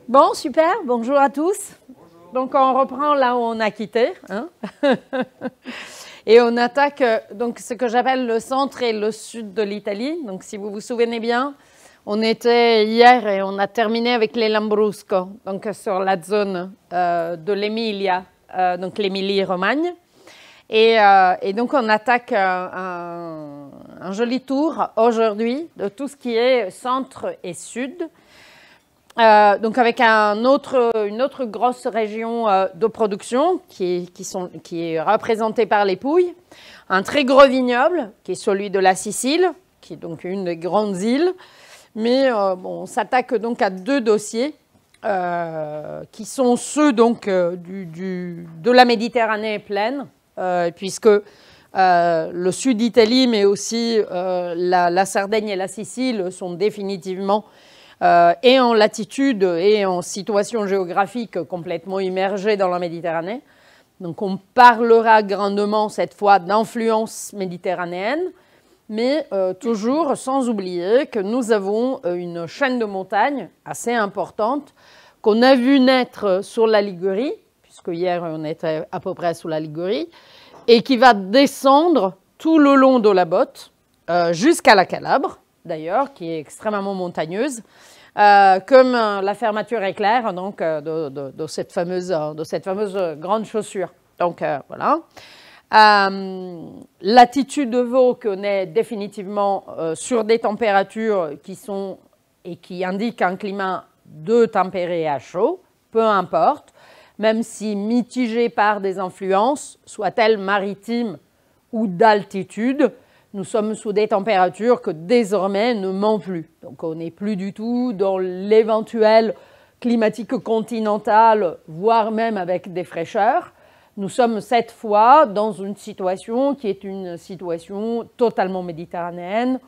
Bon, super, bonjour à tous. Bonjour. Donc on reprend là où on a quitté. Hein. Et on attaque donc, ce que j'appelle le centre et le sud de l'Italie. Donc si vous vous souvenez bien, on était hier et on a terminé avec les Lambrusco, donc sur la zone de l'Emilia, donc l'Émilie-Romagne. Et donc on attaque un joli tour aujourd'hui de tout ce qui est centre et sud. Donc avec une autre grosse région de production qui est représentée par les Pouilles, un très gros vignoble qui est celui de la Sicile, qui est donc une des grandes îles, mais bon, on s'attaque donc à deux dossiers qui sont ceux donc de la Méditerranée pleine, puisque le sud d'Italie, mais aussi la Sardaigne et la Sicile sont définitivement et en latitude et en situation géographique complètement immergée dans la Méditerranée. Donc on parlera grandement cette fois d'influence méditerranéenne, mais toujours sans oublier que nous avons une chaîne de montagnes assez importante qu'on a vu naître sur la Ligurie, puisque hier on était à peu près sur la Ligurie, et qui va descendre tout le long de la Botte jusqu'à la Calabre, d'ailleurs, qui est extrêmement montagneuse, comme la fermeture éclair donc, de cette fameuse grande chaussure. Donc voilà. L'attitude de Vaud qu'on est définitivement sur des températures qui indiquent un climat de tempéré à chaud, peu importe, même si mitigé par des influences, soient-elles maritimes ou d'altitude, nous sommes sous des températures que désormais ne mentent plus. Donc on n'est plus du tout dans l'éventuel climatique continental, voire même avec des fraîcheurs. Nous sommes cette fois dans une situation qui est une situation totalement méditerranéenne.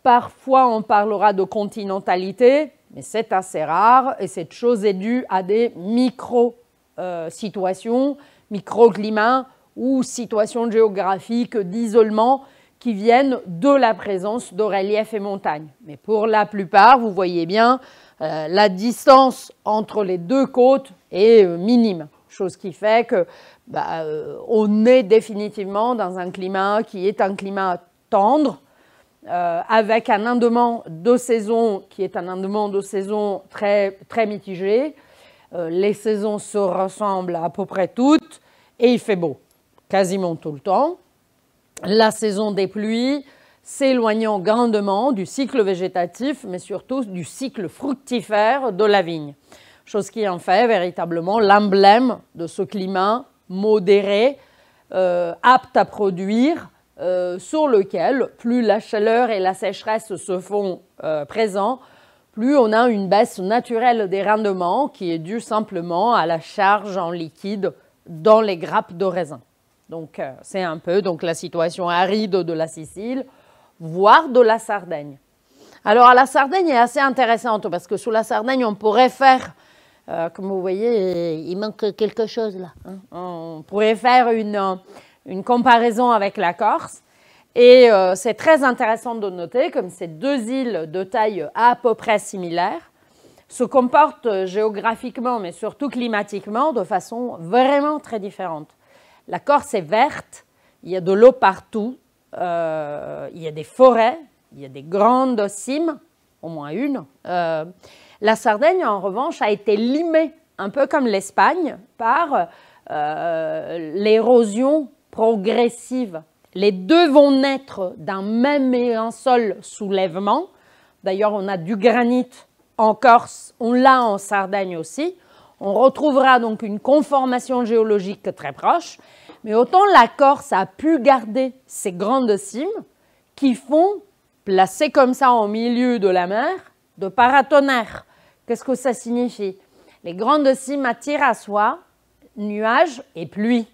Parfois on parlera de continentalité, mais c'est assez rare et cette chose est due à des micro-situations, microclimats ou situations géographiques d'isolement qui viennent de la présence de relief et montagnes. Mais pour la plupart, vous voyez bien, la distance entre les deux côtes est minime, chose qui fait que on est définitivement dans un climat qui est un climat tendre, avec un indement de saison qui est un indement de saison très, très mitigé. Les saisons se ressemblent à peu près toutes et il fait beau quasiment tout le temps. La saison des pluies s'éloignant grandement du cycle végétatif, mais surtout du cycle fructifère de la vigne. Chose qui en fait véritablement l'emblème de ce climat modéré, apte à produire, sur lequel plus la chaleur et la sécheresse se font présents, plus on a une baisse naturelle des rendements qui est due simplement à la charge en liquide dans les grappes de raisin. Donc, c'est un peu donc, la situation aride de la Sicile, voire de la Sardaigne. Alors, la Sardaigne est assez intéressante parce que sous la Sardaigne, on pourrait faire, comme vous voyez, il manque quelque chose là. Hein. On pourrait faire une comparaison avec la Corse. Et c'est très intéressant de noter comme ces deux îles de taille à peu près similaire se comportent géographiquement, mais surtout climatiquement, de façon vraiment très différente. La Corse est verte, il y a de l'eau partout, il y a des forêts, il y a des grandes cimes, au moins une. La Sardaigne, en revanche, a été limée, un peu comme l'Espagne, par l'érosion progressive. Les deux vont naître d'un même et un seul soulèvement. D'ailleurs, on a du granit en Corse, on l'a en Sardaigne aussi. On retrouvera donc une conformation géologique très proche, mais autant la Corse a pu garder ces grandes cimes qui font, placées comme ça au milieu de la mer, de paratonnerre. Qu'est-ce que ça signifie? Les grandes cimes attirent à soi nuages et pluie,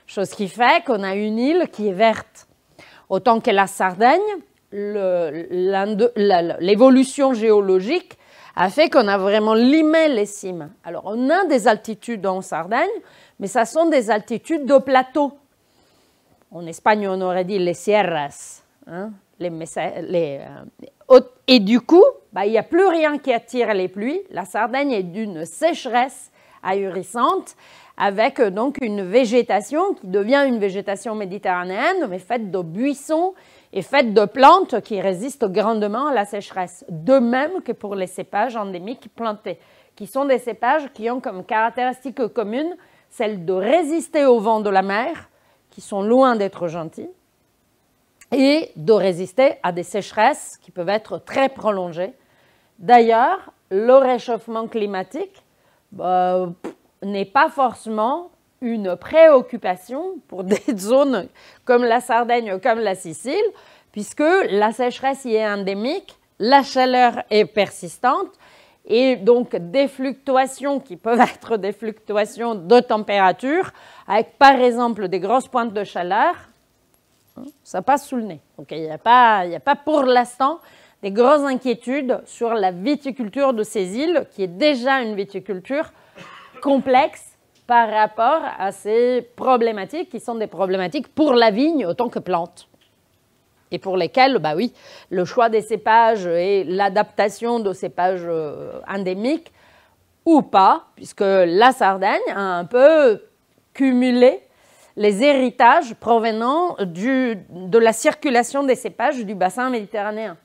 chose qui fait qu'on a une île qui est verte. Autant que la Sardaigne, l'évolution géologique a fait qu'on a vraiment limé les cimes. Alors, on a des altitudes en Sardaigne, mais ça sont des altitudes de plateau. En Espagne, on aurait dit les sierras. Hein, Et du coup, il n'y a plus rien qui attire les pluies. La Sardaigne est d'une sécheresse ahurissante, avec donc une végétation qui devient une végétation méditerranéenne, mais faite de buissons et faite de plantes qui résistent grandement à la sécheresse. De même que pour les cépages endémiques plantés, qui sont des cépages qui ont comme caractéristique commune celle de résister au vent de la mer, qui sont loin d'être gentils, et de résister à des sécheresses qui peuvent être très prolongées. D'ailleurs, le réchauffement climatique n'est pas forcément une préoccupation pour des zones comme la Sardaigne, comme la Sicile, puisque la sécheresse y est endémique, la chaleur est persistante, et donc des fluctuations qui peuvent être des fluctuations de température, avec par exemple des grosses pointes de chaleur, ça passe sous le nez. Donc il n'y a pas pour l'instant des grosses inquiétudes sur la viticulture de ces îles, qui est déjà une viticulture complexe par rapport à ces problématiques qui sont des problématiques pour la vigne autant que plante. Et pour lesquelles, oui, le choix des cépages et l'adaptation de cépages endémiques ou pas, puisque la Sardaigne a un peu cumulé les héritages provenant de la circulation des cépages du bassin méditerranéen.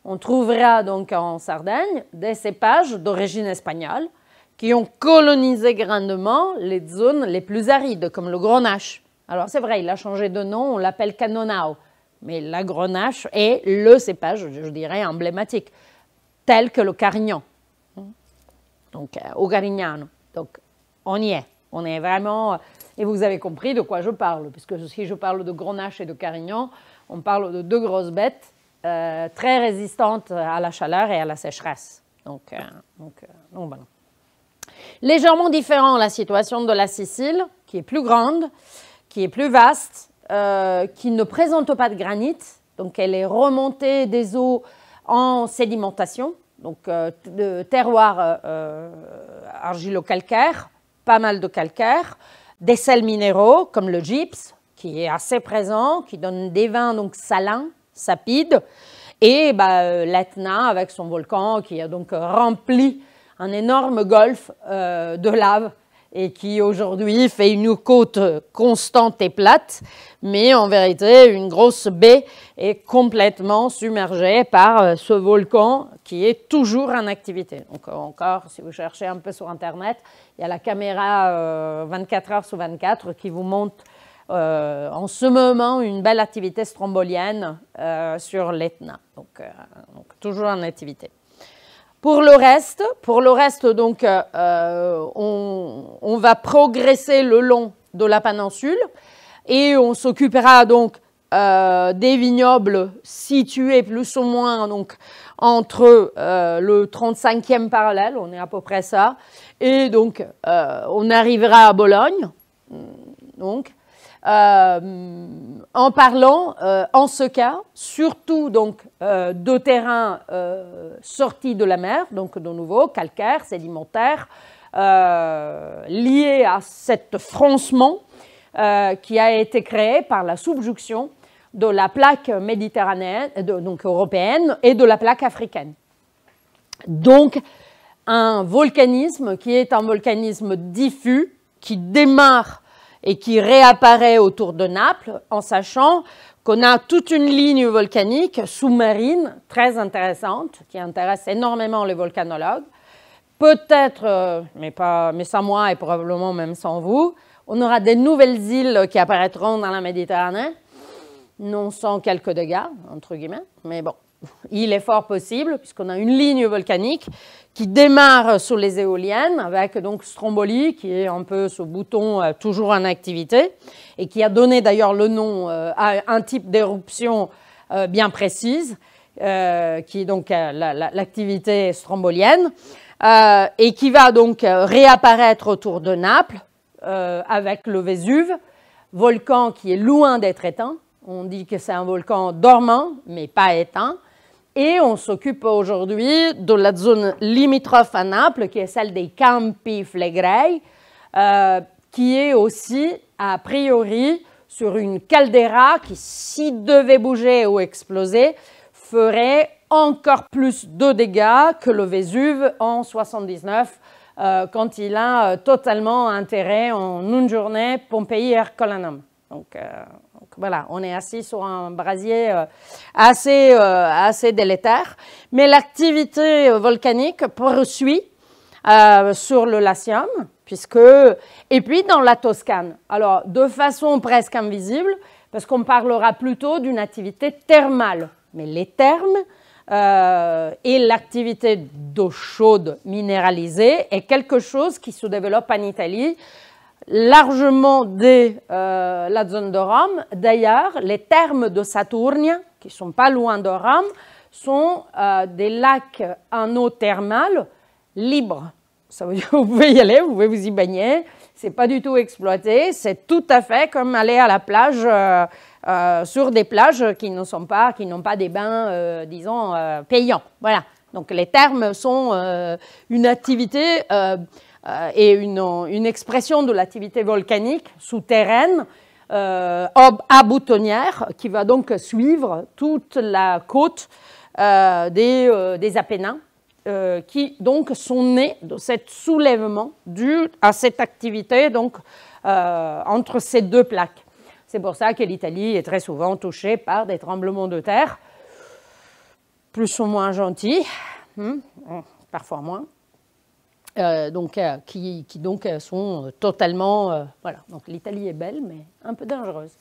On trouvera donc en Sardaigne des cépages d'origine espagnole qui ont colonisé grandement les zones les plus arides, comme le Grenache. Alors c'est vrai, il a changé de nom, on l'appelle Cannonau, mais la Grenache est le cépage, je dirais, emblématique, tel que le Carignan, donc au Carignano. Donc on y est, on est vraiment... Et vous avez compris de quoi je parle, puisque si je parle de Grenache et de Carignan, on parle de deux grosses bêtes très résistantes à la chaleur et à la sécheresse. Donc voilà. Légèrement différent la situation de la Sicile, qui est plus grande, qui est plus vaste, qui ne présente pas de granit, donc elle est remontée des eaux en sédimentation, donc de terroir argilo-calcaire, pas mal de calcaire, des sels minéraux comme le gypse, qui est assez présent, qui donne des vins donc salins, sapides, et l'Etna avec son volcan qui a donc rempli un énorme golfe de lave et qui aujourd'hui fait une côte constante et plate, mais en vérité une grosse baie est complètement submergée par ce volcan qui est toujours en activité. Donc encore, si vous cherchez un peu sur Internet, il y a la caméra 24 heures sur 24 qui vous montre en ce moment une belle activité strombolienne sur l'Etna, donc toujours en activité. Pour le reste donc, on va progresser le long de la péninsule et on s'occupera donc des vignobles situés plus ou moins donc, entre le 35e parallèle, on est à peu près ça, et donc on arrivera à Bologne. Donc, en parlant, en ce cas, surtout donc, de terrains sortis de la mer, donc de nouveau calcaire, sédimentaire, liés à cet froncement qui a été créé par la subjonction de la plaque méditerranéenne, donc européenne, et de la plaque africaine. Donc, un volcanisme qui est un volcanisme diffus, qui démarre et qui réapparaît autour de Naples, en sachant qu'on a toute une ligne volcanique sous-marine très intéressante, qui intéresse énormément les volcanologues. Peut-être, mais sans moi et probablement même sans vous, on aura des nouvelles îles qui apparaîtront dans la Méditerranée, non sans quelques dégâts, entre guillemets, mais bon, il est fort possible, puisqu'on a une ligne volcanique qui démarre sous les éoliennes, avec donc Stromboli, qui est un peu ce bouton toujours en activité, et qui a donné d'ailleurs le nom à un type d'éruption bien précise, qui est donc l'activité strombolienne, et qui va donc réapparaître autour de Naples, avec le Vésuve, volcan qui est loin d'être éteint. On dit que c'est un volcan dormant, mais pas éteint. Et on s'occupe aujourd'hui de la zone limitrophe à Naples, qui est celle des Campi Flegrei, qui est aussi, a priori, sur une caldeira qui, s'il devait bouger ou exploser, ferait encore plus de dégâts que le Vésuve en 79, quand il a totalement enterré en une journée Pompéi Herculaneum. Donc voilà, on est assis sur un brasier assez délétère. Mais l'activité volcanique poursuit sur le Latium, et puis dans la Toscane. Alors, de façon presque invisible, parce qu'on parlera plutôt d'une activité thermale. Mais les thermes et l'activité d'eau chaude minéralisée est quelque chose qui se développe en Italie, largement dès la zone de Rome. D'ailleurs, les thermes de Saturnia, qui ne sont pas loin de Rome, sont des lacs en eau thermale libres. Ça veut dire que vous pouvez y aller, vous pouvez vous y baigner. Ce n'est pas du tout exploité. C'est tout à fait comme aller à la plage, sur des plages qui n'ont pas des bains, disons, payants. Voilà. Donc les thermes sont une activité et une expression de l'activité volcanique souterraine à boutonnière qui va donc suivre toute la côte des Apennins. Qui donc sont nés de cet soulèvement dû à cette activité donc, entre ces deux plaques. C'est pour ça que l'Italie est très souvent touchée par des tremblements de terre, plus ou moins gentils, parfois moins, qui donc sont totalement... voilà, donc l'Italie est belle, mais un peu dangereuse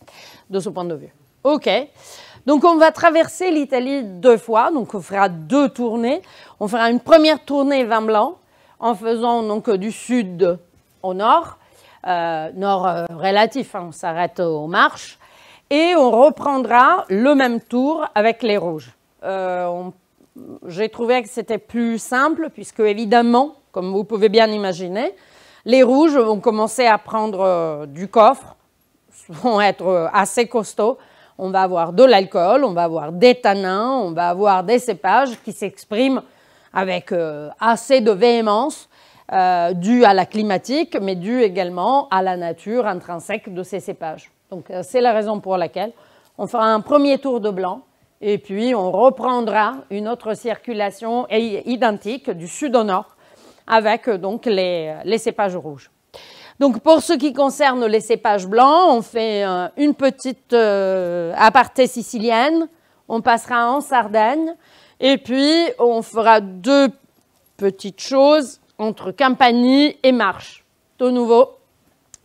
de ce point de vue. OK. Donc, on va traverser l'Italie 2 fois. Donc, on fera 2 tournées. On fera une première tournée vin blanc en faisant donc du sud au nord, nord relatif, on s'arrête aux Marches. Et on reprendra le même tour avec les rouges. J'ai trouvé que c'était plus simple puisque, évidemment, comme vous pouvez bien imaginer, les rouges vont commencer à prendre du coffre, vont être assez costauds. On va avoir de l'alcool, on va avoir des tanins, on va avoir des cépages qui s'expriment avec assez de véhémence, due à la climatique, mais due également à la nature intrinsèque de ces cépages. Donc, c'est la raison pour laquelle on fera un premier tour de blanc et puis on reprendra une autre circulation identique du sud au nord avec donc les cépages rouges. Donc, pour ce qui concerne les cépages blancs, on fait une petite aparté sicilienne, on passera en Sardaigne, et puis on fera 2 petites choses entre Campanie et Marche. De nouveau,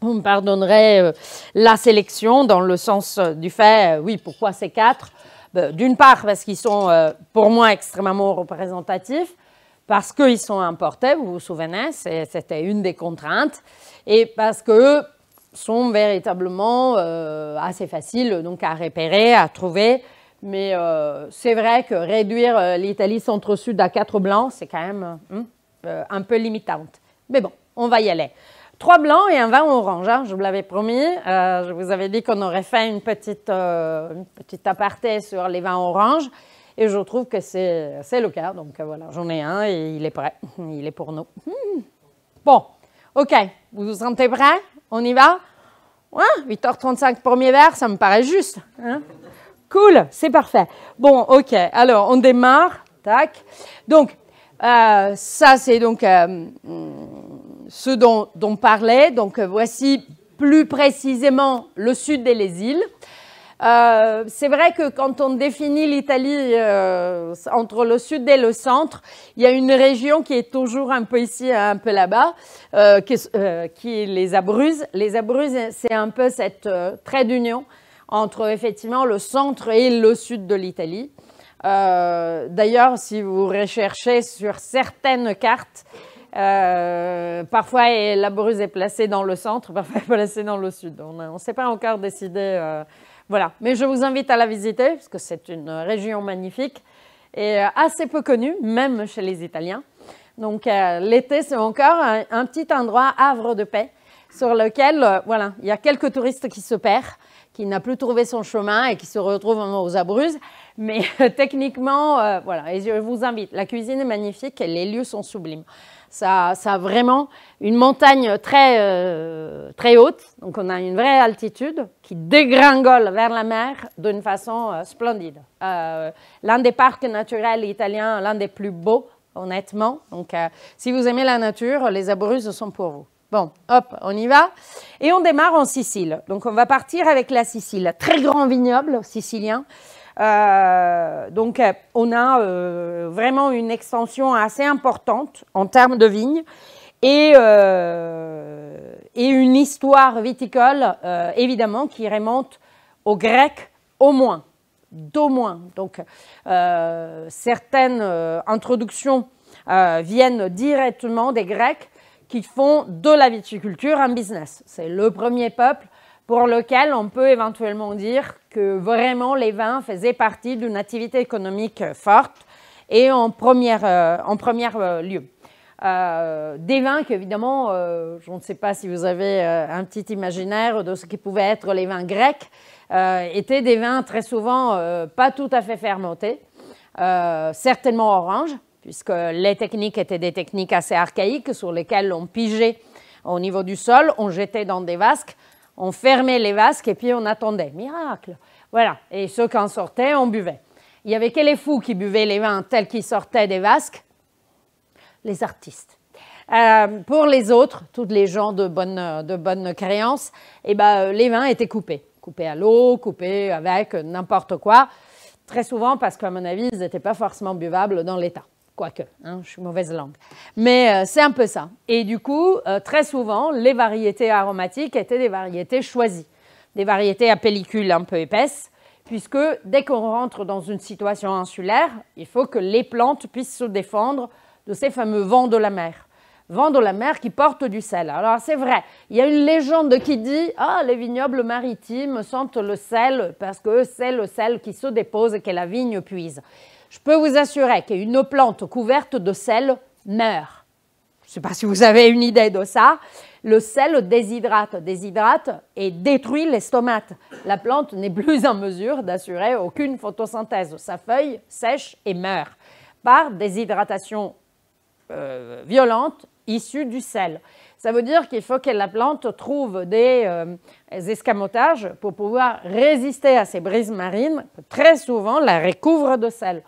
vous me pardonnerez la sélection dans le sens du fait, oui, pourquoi ces 4 ? D'une part, parce qu'ils sont pour moi extrêmement représentatifs, parce qu'ils sont importés, vous vous souvenez, c'était une des contraintes, et parce qu'eux sont véritablement assez faciles donc, à repérer, à trouver. Mais c'est vrai que réduire l'Italie centre-sud à 4 blancs, c'est quand même un peu limitante. Mais bon, on va y aller. 3 blancs et un vin orange, hein, je vous l'avais promis. Je vous avais dit qu'on aurait fait une petite aparté sur les vins oranges. Et je trouve que c'est le cas. Donc voilà, j'en ai un et il est prêt. Il est pour nous. Bon, OK. Vous vous sentez prêts? On y va? Ouais, 8h35 premier verre, ça me paraît juste. Hein? Cool, c'est parfait. Bon, OK. Alors, on démarre. Tac. Donc, ça, c'est donc ce dont on parlait. Donc, voici plus précisément le sud et les îles. C'est vrai que quand on définit l'Italie entre le sud et le centre, il y a une région qui est toujours un peu ici, un peu là-bas, qui est les Abruzzes. Les Abruzzes, c'est un peu cette trait d'union entre effectivement le centre et le sud de l'Italie. D'ailleurs, si vous recherchez sur certaines cartes, parfois l'Abruzzes est placée dans le centre, parfois placée dans le sud. On ne s'est pas encore décidé. Voilà, mais je vous invite à la visiter parce que c'est une région magnifique et assez peu connue, même chez les Italiens. Donc l'été, c'est encore un petit endroit havre de paix sur lequel, voilà, il y a quelques touristes qui se perdent, qui n'a plus trouvé son chemin et qui se retrouvent aux Abruzzes. Mais techniquement, voilà, et je vous invite. La cuisine est magnifique et les lieux sont sublimes. Ça a vraiment une montagne très haute, donc on a une vraie altitude qui dégringole vers la mer d'une façon splendide. L'un des parcs naturels italiens, l'un des plus beaux, honnêtement. Donc, si vous aimez la nature, les Abruzzes sont pour vous. Bon, hop, on y va. Et on démarre en Sicile. Donc, on va partir avec la Sicile. Très grand vignoble sicilien. Donc, on a vraiment une extension assez importante en termes de vignes et une histoire viticole, évidemment, qui remonte aux Grecs au moins. D'au moins. Donc, certaines introductions viennent directement des Grecs qui font de la viticulture un business. C'est le premier peuple pour lequel on peut éventuellement dire que vraiment les vins faisaient partie d'une activité économique forte et en premier lieu. Des vins qu'évidemment, je ne sais pas si vous avez un petit imaginaire de ce qui pouvaient être les vins grecs, étaient des vins très souvent pas tout à fait fermentés, certainement orange, puisque les techniques étaient des techniques assez archaïques sur lesquelles on pigeait au niveau du sol, on jetait dans des vasques, on fermait les vasques et puis on attendait. Miracle! Voilà. Et ceux qui en sortaient, on buvait. Il n'y avait que les fous qui buvaient les vins tels qu'ils sortaient des vasques, les artistes. Pour les autres, toutes les gens de bonne créance, eh ben, les vins étaient coupés. Coupés à l'eau, coupés avec n'importe quoi. Très souvent parce qu'à mon avis, ils n'étaient pas forcément buvables dans l'état. Quoique, hein, je suis mauvaise langue. Mais c'est un peu ça. Et du coup, très souvent, les variétés aromatiques étaient des variétés choisies. Des variétés à pellicule un peu épaisse, puisque dès qu'on rentre dans une situation insulaire, il faut que les plantes puissent se défendre de ces fameux vents de la mer. Vents de la mer qui portent du sel. Alors c'est vrai, il y a une légende qui dit « Ah, les vignobles maritimes sentent le sel parce que c'est le sel qui se dépose et que la vigne puise. » Je peux vous assurer qu'une plante couverte de sel meurt. Je ne sais pas si vous avez une idée de ça. Le sel déshydrate et détruit les stomates. La plante n'est plus en mesure d'assurer aucune photosynthèse. Sa feuille sèche et meurt par déshydratation violente issue du sel. Ça veut dire qu'il faut que la plante trouve des escamotages pour pouvoir résister à ces brises marines. Très souvent, la recouvre de sel.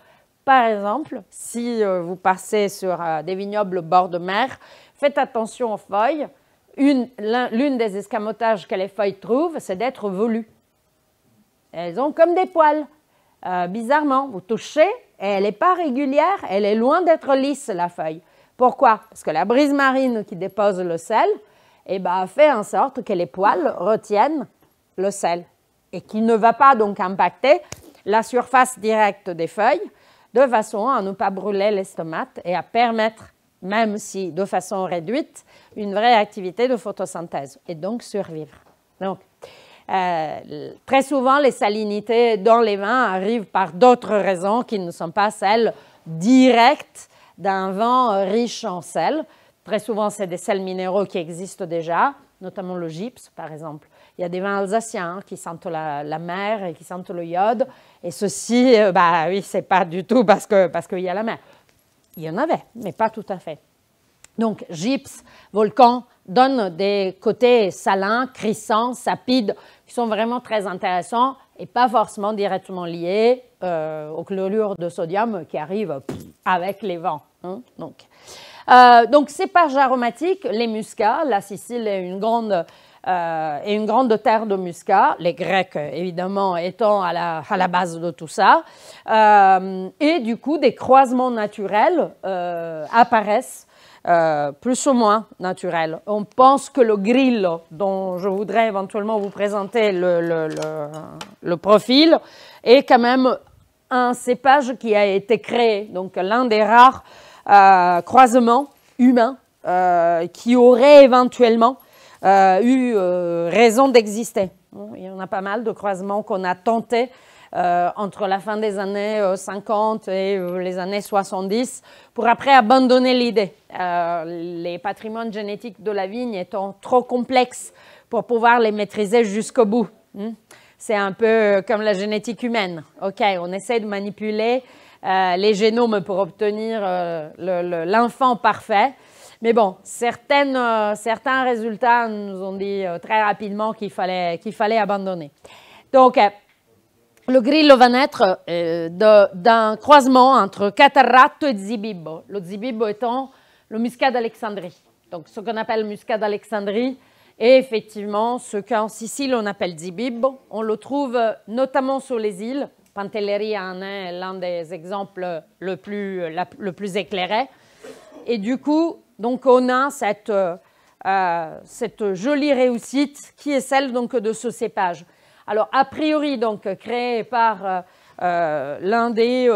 Par exemple, si vous passez sur des vignobles bord de mer, faites attention aux feuilles. L'une des escamotages que les feuilles trouvent, c'est d'être velues. Elles ont comme des poils. Bizarrement, vous touchez, et elle n'est pas régulière, elle est loin d'être lisse, la feuille. Pourquoi? Parce que la brise marine qui dépose le sel fait en sorte que les poils retiennent le sel et qui ne va pas donc impacter la surface directe des feuilles, de façon à ne pas brûler les stomates et à permettre, même si de façon réduite, une vraie activité de photosynthèse et donc survivre. Donc, très souvent, les salinités dans les vins arrivent par d'autres raisons qui ne sont pas celles directes d'un vin riche en sel. Très souvent, c'est des sels minéraux qui existent déjà, notamment le gypse, par exemple. Il y a des vins alsaciens qui sentent la mer et qui sentent le iode. Et ceci, oui, c'est pas du tout parce qu'il y a la mer. Il y en avait, mais pas tout à fait. Donc, gypse, volcan donnent des côtés salins, crissants, sapides, qui sont vraiment très intéressants et pas forcément directement liés au chlorure de sodium qui arrive avec les vents. Hein, donc, cépages aromatiques, les muscats, la Sicile est une grande terre de muscat, les Grecs évidemment étant à la base de tout ça, et du coup des croisements naturels apparaissent plus ou moins naturels. On pense que le Grillo, dont je voudrais éventuellement vous présenter le profil, est quand même un cépage qui a été créé, donc l'un des rares croisements humains qui aurait éventuellement eu raison d'exister. Il y en a pas mal de croisements qu'on a tentés entre la fin des années 50 et les années 70 pour après abandonner l'idée. Les patrimoines génétiques de la vigne étant trop complexes pour pouvoir les maîtriser jusqu'au bout. C'est un peu comme la génétique humaine. OK, on essaie de manipuler les génomes pour obtenir l'enfant parfait. Mais bon, certains résultats nous ont dit très rapidement qu'il fallait abandonner. Donc, le Grillo va naître d'un croisement entre Catarratto et Zibibbo. Le Zibibbo étant le muscat d'Alexandrie. Donc, ce qu'on appelle muscat d'Alexandrie est effectivement ce qu'en Sicile on appelle Zibibbo. On le trouve notamment sur les îles. Pantelleria en est l'un des exemples le plus éclairé. Et du coup, donc on a cette jolie réussite qui est celle donc, de ce cépage. Alors, a priori, donc, créé par l'un des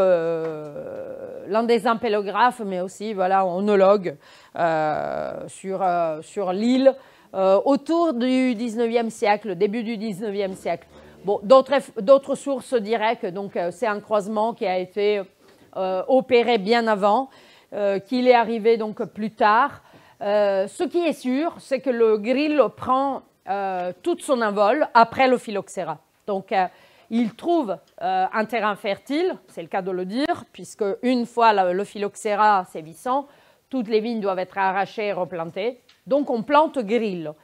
ampélographes, mais aussi voilà, onologue sur l'île, autour du 19e siècle, début du 19e siècle. Bon, d'autres sources diraient que c'est un croisement qui a été opéré bien avant, qu'il est arrivé donc plus tard. Ce qui est sûr, c'est que le Grillo prend tout son envol après le phylloxéra. Donc, il trouve un terrain fertile, c'est le cas de le dire, puisque une fois le phylloxéra sévissant, toutes les vignes doivent être arrachées et replantées. Donc, on plante Grillo.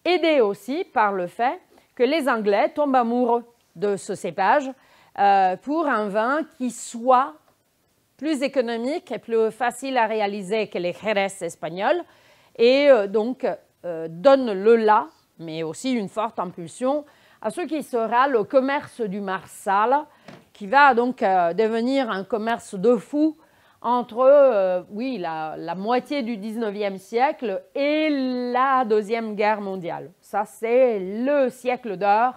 Aidé aussi par le fait que les Anglais tombent amoureux de ce cépage pour un vin qui soit plus économique et plus facile à réaliser que les Jerez espagnols et donc donne le là, mais aussi une forte impulsion à ce qui sera le commerce du Marsala, qui va donc devenir un commerce de fou entre la moitié du 19e siècle et la Deuxième Guerre mondiale. Ça, c'est le siècle d'or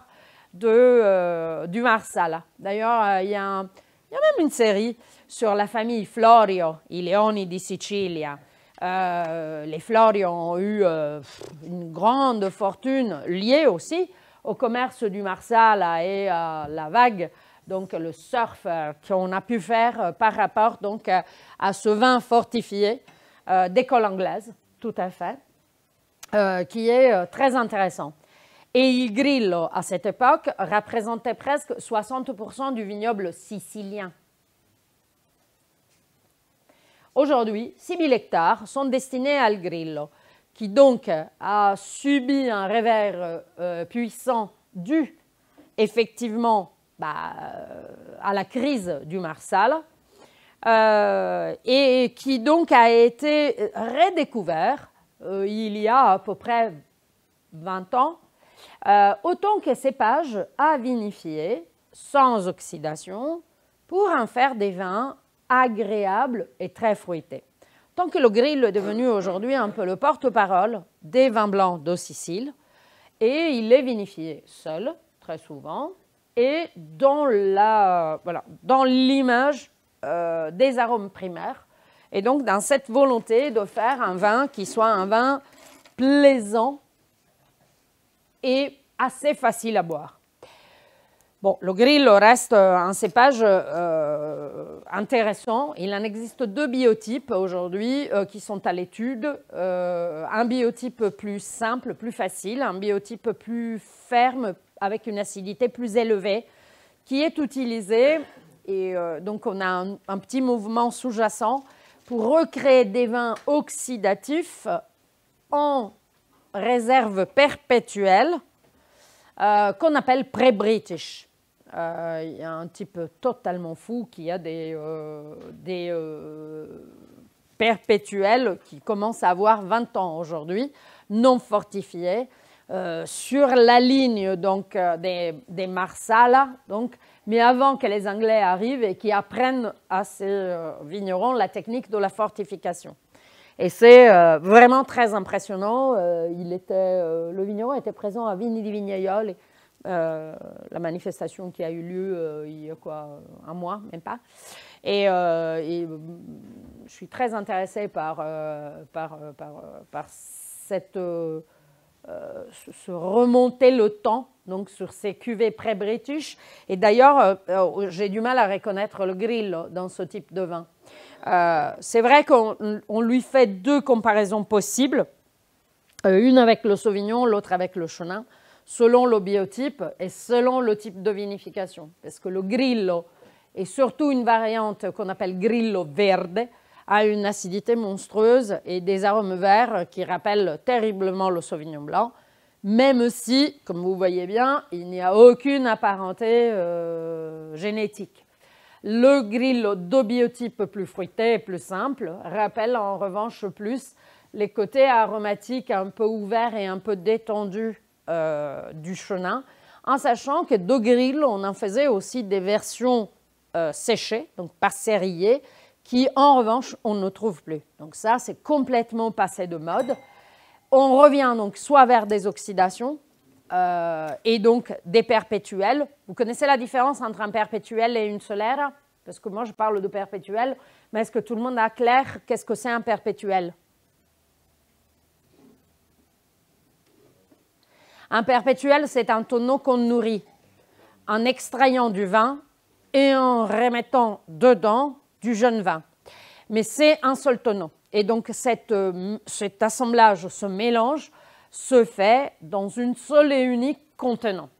du Marsala. D'ailleurs, il y a même une série sur la famille Florio, i Leoni di Sicilia. Les Florio ont eu une grande fortune liée aussi au commerce du Marsala et à la vague, donc le surf qu'on a pu faire par rapport donc, à ce vin fortifié d'école anglaise, tout à fait, qui est très intéressant. Et il Grillo, à cette époque, représentait presque 60% du vignoble sicilien. Aujourd'hui, 6000 hectares sont destinés à Grillo, qui donc a subi un revers puissant dû effectivement à la crise du Marsala et qui donc a été redécouvert il y a à peu près 20 ans, autant que cépage à vinifier sans oxydation pour en faire des vins agréable et très fruité. Tant que le Grillo est devenu aujourd'hui un peu le porte-parole des vins blancs de Sicile, et il est vinifié seul, très souvent, et dans l'image des arômes primaires, et donc dans cette volonté de faire un vin qui soit un vin plaisant et assez facile à boire. Bon, le Grillo reste un cépage intéressant. Il en existe 2 biotypes aujourd'hui qui sont à l'étude. Un biotype plus simple, plus facile, un biotype plus ferme avec une acidité plus élevée qui est utilisé. Et donc, on a un petit mouvement sous-jacent pour recréer des vins oxydatifs en réserve perpétuelle qu'on appelle pré-British. Il y a un type totalement fou qui a des perpétuels qui commencent à avoir 20 ans aujourd'hui, non fortifiés, sur la ligne donc, des Marsala, donc, mais avant que les Anglais arrivent et qui apprennent à ces vignerons la technique de la fortification. Et c'est vraiment très impressionnant. Le vigneron était présent à Vigni di Vignaioli, la manifestation qui a eu lieu il y a un mois, même pas. Et je suis très intéressée par cette se remonter le temps donc sur ces cuvées pré-British. Et d'ailleurs, j'ai du mal à reconnaître le Grillo dans ce type de vin. C'est vrai qu'on lui fait 2 comparaisons possibles, une avec le Sauvignon, l'autre avec le Chenin, selon le biotype et selon le type de vinification. Parce que le Grillo est surtout une variante qu'on appelle Grillo verde, a une acidité monstrueuse et des arômes verts qui rappellent terriblement le Sauvignon blanc, même si, comme vous voyez bien, il n'y a aucune apparenté génétique. Le Grillo de biotype plus fruité et plus simple rappelle en revanche plus les côtés aromatiques un peu ouverts et un peu détendus du chenin, en sachant que de Grillo, on en faisait aussi des versions séchées, donc passerillées, qui en revanche, on ne trouve plus. Donc ça, c'est complètement passé de mode. On revient donc soit vers des oxydations et donc des perpétuels. Vous connaissez la différence entre un perpétuel et une Solera? Parce que moi, je parle de perpétuel, mais est-ce que tout le monde a clair qu'est-ce que c'est un perpétuel? Un perpétuel, c'est un tonneau qu'on nourrit en extrayant du vin et en remettant dedans du jeune vin. Mais c'est un seul tonneau. Et donc, cet assemblage, ce mélange, se fait dans une seule et unique contenant,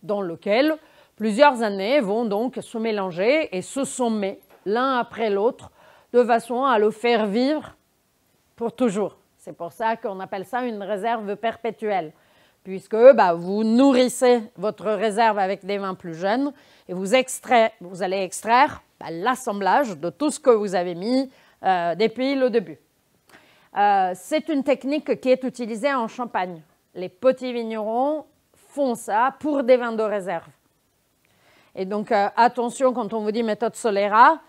dans lequel plusieurs années vont donc se mélanger et se sommer l'un après l'autre, de façon à le faire vivre pour toujours. C'est pour ça qu'on appelle ça une réserve perpétuelle, puisque vous nourrissez votre réserve avec des vins plus jeunes et vous allez extraire l'assemblage de tout ce que vous avez mis depuis le début. C'est une technique qui est utilisée en Champagne. Les petits vignerons font ça pour des vins de réserve. Et donc, attention, quand on vous dit méthode Solera,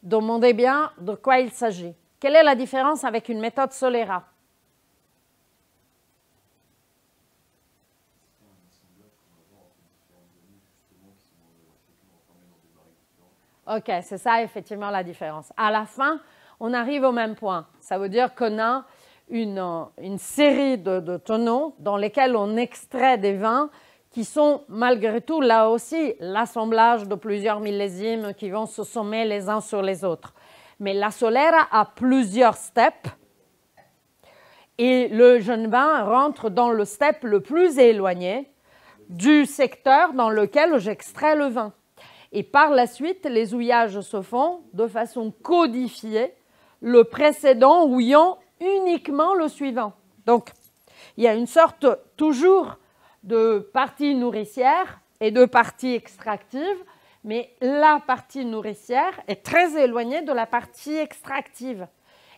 demandez bien de quoi il s'agit. Quelle est la différence avec une méthode Solera? Ok, c'est ça effectivement la différence. À la fin, on arrive au même point. Ça veut dire qu'on a une série de tonneaux dans lesquels on extrait des vins qui sont malgré tout là aussi l'assemblage de plusieurs millésimes qui vont se sommer les uns sur les autres. Mais la Solera a plusieurs steps et le jeune vin rentre dans le step le plus éloigné du secteur dans lequel j'extrais le vin. Et par la suite, les houillages se font de façon codifiée, le précédent houillant uniquement le suivant. Donc, il y a une sorte toujours de partie nourricière et de partie extractive, mais la partie nourricière est très éloignée de la partie extractive.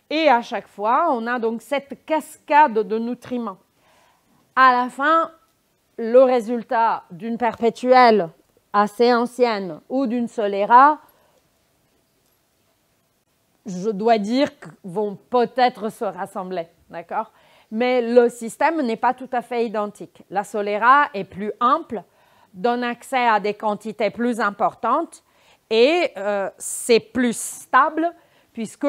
Et à chaque fois, on a donc cette cascade de nutriments. À la fin, le résultat d'une perpétuelle assez ancienne ou d'une Solera, je dois dire qu'ils vont peut-être se rassembler, d'accord? Mais le système n'est pas tout à fait identique. La Solera est plus ample, donne accès à des quantités plus importantes et c'est plus stable puisque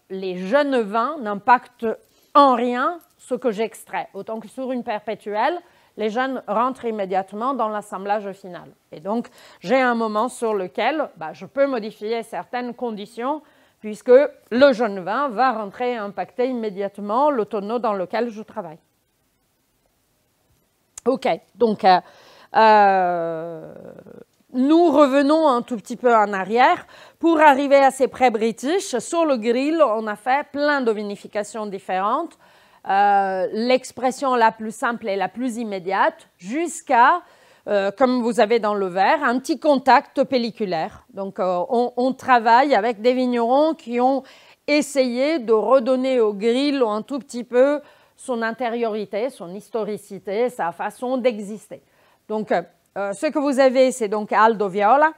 les jeunes vins n'impactent en rien ce que j'extrais. Autant que sur une perpétuelle, les jeunes rentrent immédiatement dans l'assemblage final. Et donc, j'ai un moment sur lequel je peux modifier certaines conditions puisque le jeune vin va rentrer et impacter immédiatement le tonneau dans lequel je travaille. OK, donc nous revenons un tout petit peu en arrière. Pour arriver à ces pré-british, sur le grill, on a fait plein de vinifications différentes. L'expression la plus simple et la plus immédiate, jusqu'à, comme vous avez dans le verre, un petit contact pelliculaire. Donc, on travaille avec des vignerons qui ont essayé de redonner au grill un tout petit peu son intériorité, son historicité, sa façon d'exister. Donc, ce que vous avez, c'est donc Aldo Viola,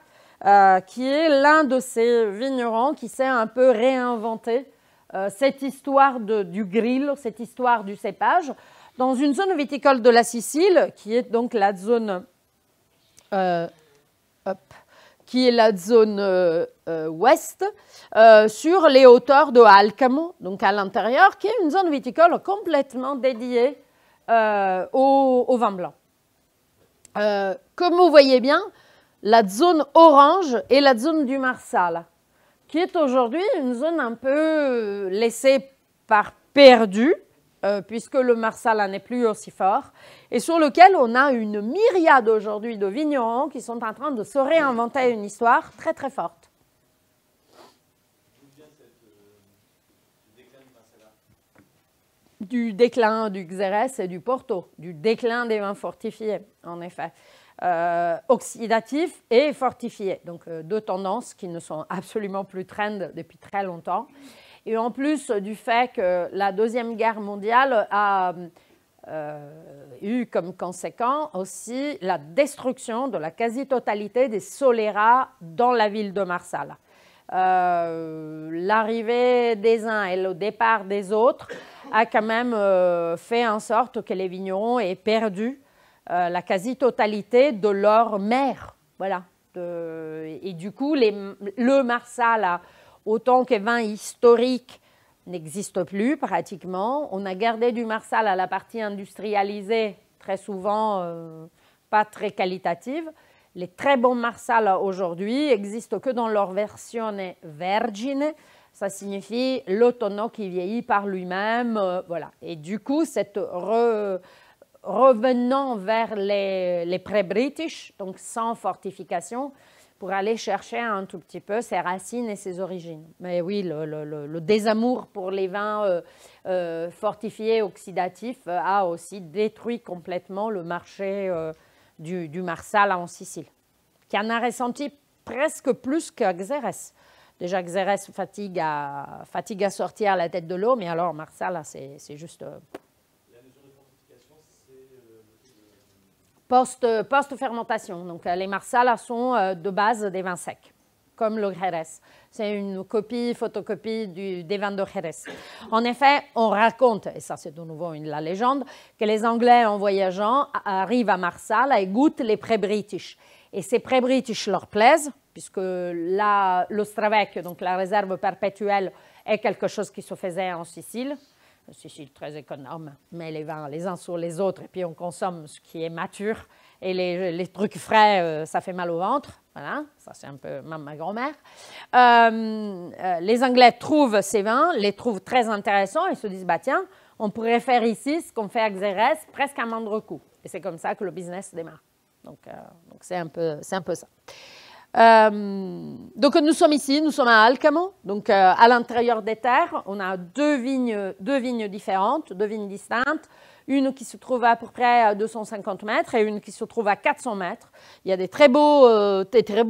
qui est l'un de ces vignerons qui s'est un peu réinventé cette histoire du grill, cette histoire du cépage, dans une zone viticole de la Sicile, qui est donc la zone, ouest, sur les hauteurs de Alcamo, donc à l'intérieur, qui est une zone viticole complètement dédiée au vin blanc. Comme vous voyez bien, la zone orange est la zone du Marsala, qui est aujourd'hui une zone un peu laissée par perdue, puisque le Marsala n'est plus aussi fort, et sur lequel on a une myriade aujourd'hui de vignerons qui sont en train de se réinventer une histoire très très forte. du déclin du Xérès et du Porto, du déclin des vins fortifiés, en effet. Oxydatifs et fortifiés, donc deux tendances qui ne sont absolument plus trend depuis très longtemps. Et en plus du fait que la Deuxième Guerre mondiale a eu comme conséquence aussi la destruction de la quasi-totalité des soleras dans la ville de Marsala. L'arrivée des uns et le départ des autres a quand même fait en sorte que les vignerons aient perdu la quasi-totalité de leur mer. Voilà. Et du coup, le Marsala, autant que vin historique, n'existe plus pratiquement. On a gardé du Marsala à la partie industrialisée, très souvent pas très qualitative. Les très bons Marsala aujourd'hui existent que dans leur version vergine. Ça signifie le tonneau qui vieillit par lui-même. Voilà. Et du coup, cette revenant vers les pré-british, donc sans fortification, pour aller chercher un tout petit peu ses racines et ses origines. Mais oui, le désamour pour les vins fortifiés oxydatifs a aussi détruit complètement le marché du Marsala en Sicile, qui en a ressenti presque plus que Xérès. Déjà, Xérès fatigue à sortir la tête de l'eau, mais alors Marsala, c'est juste... Post-fermentation. Donc, les Marsala sont de base des vins secs, comme le Jerez. C'est une photocopie des vins de Jerez. En effet, on raconte, et ça c'est de nouveau la légende, que les Anglais, en voyageant, arrivent à Marsala et goûtent les pré-british. Et ces pré-british leur plaisent, puisque l'Ostravecchio, donc la réserve perpétuelle, est quelque chose qui se faisait en Sicile. Sicile très économe, mais les vins les uns sur les autres, et puis on consomme ce qui est mature, et les trucs frais, ça fait mal au ventre. Voilà, ça c'est un peu ma grand-mère. Les Anglais trouvent ces vins, les trouvent très intéressants, et se disent, bah tiens, on pourrait faire ici ce qu'on fait à Xérès, presque à moindre coût. Et c'est comme ça que le business démarre. Donc c'est un peu ça. Donc nous sommes ici, nous sommes à Alcamo, donc à l'intérieur des terres, on a deux vignes différentes, deux vignes distinctes, une qui se trouve à peu près à 250 mètres et une qui se trouve à 400 mètres. Il y a des très beaux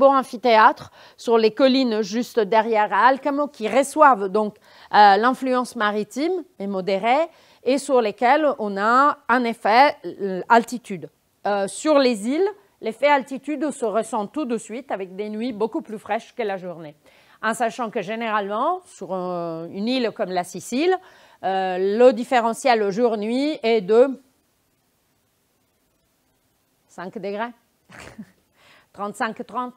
amphithéâtres sur les collines juste derrière Alcamo qui reçoivent donc l'influence maritime et modérée et sur lesquels on a en effet altitude. Sur les îles, l'effet altitude se ressent tout de suite avec des nuits beaucoup plus fraîches que la journée. En sachant que généralement, sur une île comme la Sicile, le différentiel jour-nuit est de 5 degrés, 35-30,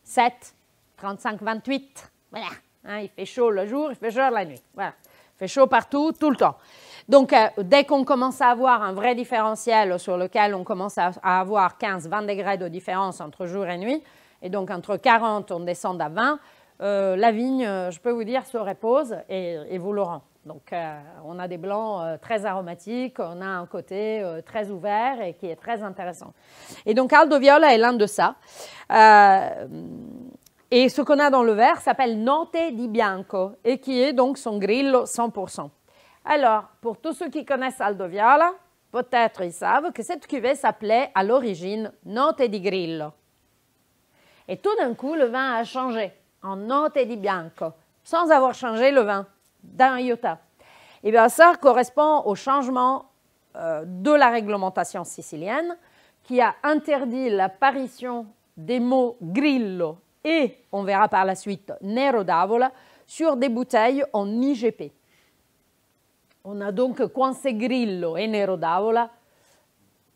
7, 35-28. Voilà. Hein, il fait chaud le jour, il fait chaud la nuit. Voilà. Il fait chaud partout, tout le temps. Donc, dès qu'on commence à avoir un vrai différentiel sur lequel on commence à avoir 15-20 degrés de différence entre jour et nuit, et donc entre 40, on descend à 20, la vigne, je peux vous dire, se repose et vous le rend. Donc, on a des blancs très aromatiques, on a un côté très ouvert et qui est très intéressant. Et donc, Aldoviola est l'un de ça. Et ce qu'on a dans le verre s'appelle Notte di Bianco et qui est donc son Grillo 100%. Alors, pour tous ceux qui connaissent Aldoviola, peut-être ils savent que cette cuvée s'appelait à l'origine Notte di Grillo. Et tout d'un coup, le vin a changé en Notte di Bianco, sans avoir changé le vin d'un iota. Et bien ça correspond au changement de la réglementation sicilienne qui a interdit l'apparition des mots Grillo et, on verra par la suite, Nero d'Avola sur des bouteilles en IGP. On a donc coincé Grillo et Nero d'Avola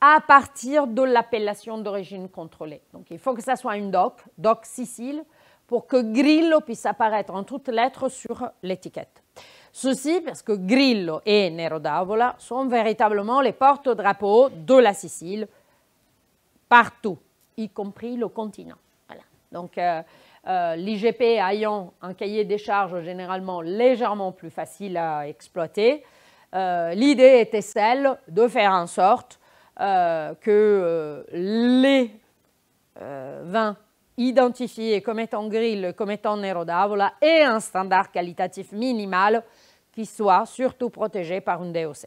à partir de l'appellation d'origine contrôlée. Donc il faut que ça soit une DOC Sicile, pour que Grillo puisse apparaître en toutes lettres sur l'étiquette. Ceci parce que Grillo et Nero d'Avola sont véritablement les porte-drapeaux de la Sicile partout, y compris le continent. Voilà. Donc l'IGP ayant un cahier des charges généralement légèrement plus facile à exploiter, l'idée était celle de faire en sorte que les vins identifiés comme étant Grillo, comme étant Nero d'Avola aient un standard qualitatif minimal qui soit surtout protégé par une DOC.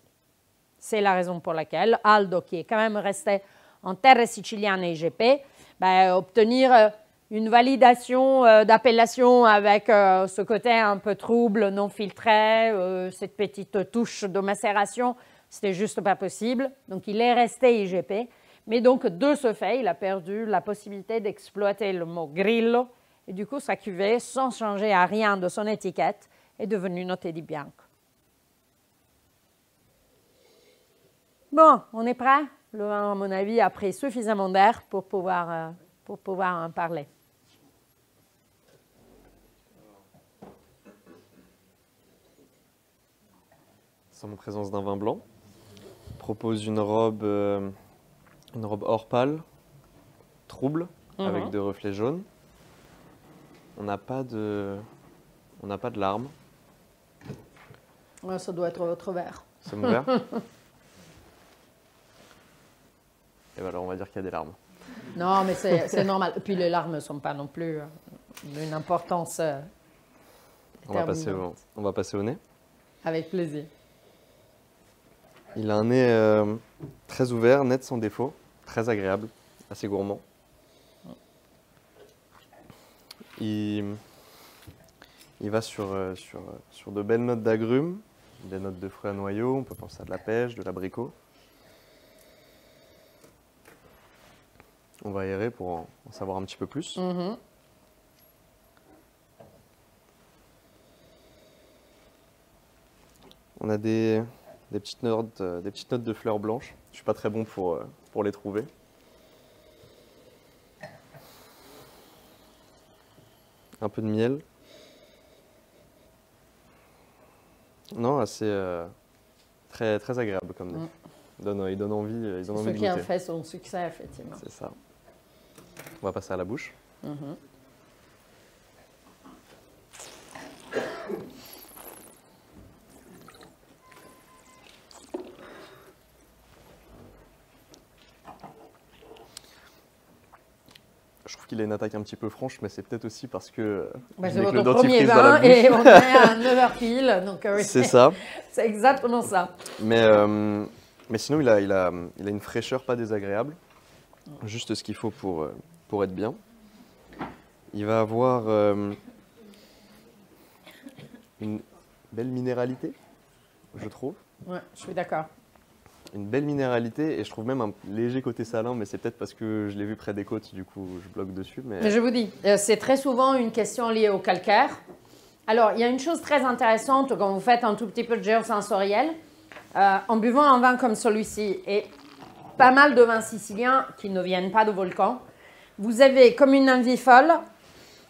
C'est la raison pour laquelle Aldo, qui est quand même resté en terre sicilienne et IGP, obtenir une validation d'appellation avec ce côté un peu trouble, non filtré, cette petite touche de macération, c'était juste pas possible. Donc il est resté IGP, mais donc de ce fait, il a perdu la possibilité d'exploiter le mot grillo, et du coup sa cuvée, sans changer à rien de son étiquette, est devenue notée di bianco. Bon, on est prêt? Le vin, à mon avis, a pris suffisamment d'air pour pouvoir en parler. En présence d'un vin blanc. Je propose une robe or pâle, trouble, avec des reflets jaunes. On n'a pas de larmes. Ouais, ça doit être votre verre. C'est mon verre. Et ben alors on va dire qu'il y a des larmes. Non, mais c'est normal. Et puis les larmes ne sont pas non plus d'une importance on va passer au nez. Avec plaisir. Il a un nez très ouvert, net sans défaut, très agréable, assez gourmand. Il va sur de belles notes d'agrumes, des notes de fruits à noyaux, on peut penser à de la pêche, de l'abricot. On va aérer pour en savoir un petit peu plus. On a des petites notes de fleurs blanches. Je ne suis pas très bon pour les trouver. Un peu de miel. Non, assez très, très agréable comme nez. Il donne envie de goûter. Ce qui en fait son succès, effectivement. C'est ça. On va passer à la bouche. Je trouve qu'il a une attaque un petit peu franche, mais c'est peut-être aussi parce que c'est votre premier vin et on est à 9h pile. Donc, oui, c'est ça. C'est exactement ça. Mais sinon, il a une fraîcheur pas désagréable. Juste ce qu'il faut pour être bien. Il va avoir une belle minéralité, je trouve. Ouais, je suis d'accord. Une belle minéralité et je trouve même un léger côté salin, mais c'est peut-être parce que je l'ai vu près des côtes, du coup je bloque dessus. Mais je vous dis, c'est très souvent une question liée au calcaire. Alors, il y a une chose très intéressante quand vous faites un tout petit peu de géosensoriel. En buvant un vin comme celui-ci et pas mal de vins siciliens qui ne viennent pas de volcan, vous avez comme une envie folle,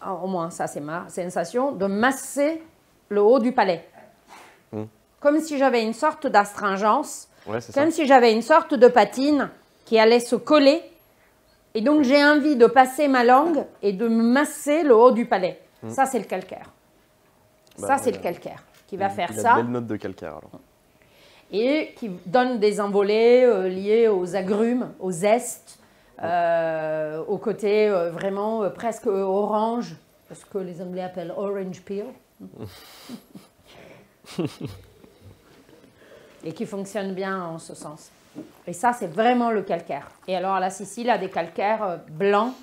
au moins ça c'est ma sensation, de masser le haut du palais. Comme si j'avais une sorte d'astringence. Ouais, c'est comme ça. si j'avais une sorte de patine qui allait se coller. Et donc, j'ai envie de passer ma langue et de me masser le haut du palais. Ça, c'est le calcaire. C'est le calcaire qui va faire ça. Il a de belles notes de calcaire, alors. Et qui donne des envolées liées aux agrumes, aux zestes, au côté vraiment presque orange, ce que les Anglais appellent orange peel. Et qui fonctionne bien en ce sens. Et ça, c'est vraiment le calcaire. Et alors, la Sicile a des calcaires blancs,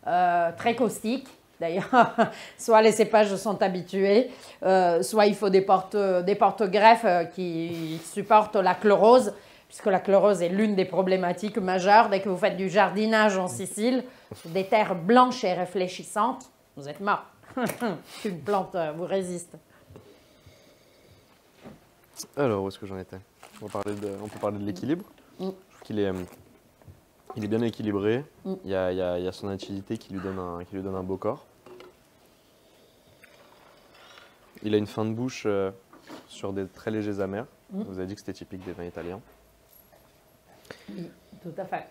très caustiques. D'ailleurs, soit les cépages sont habitués, soit il faut des porte-greffes qui supportent la chlorose, puisque la chlorose est l'une des problématiques majeures. Dès que vous faites du jardinage en Sicile, des terres blanches et réfléchissantes, vous êtes mort. Qu'une plante vous résiste. Alors, où est-ce que j'en étais? On peut parler de l'équilibre. Je trouve qu'il est bien équilibré. Il y a son acidité qui lui donne un beau corps. Il a une fin de bouche sur des très légers amers. Vous avez dit que c'était typique des vins italiens. Tout à fait.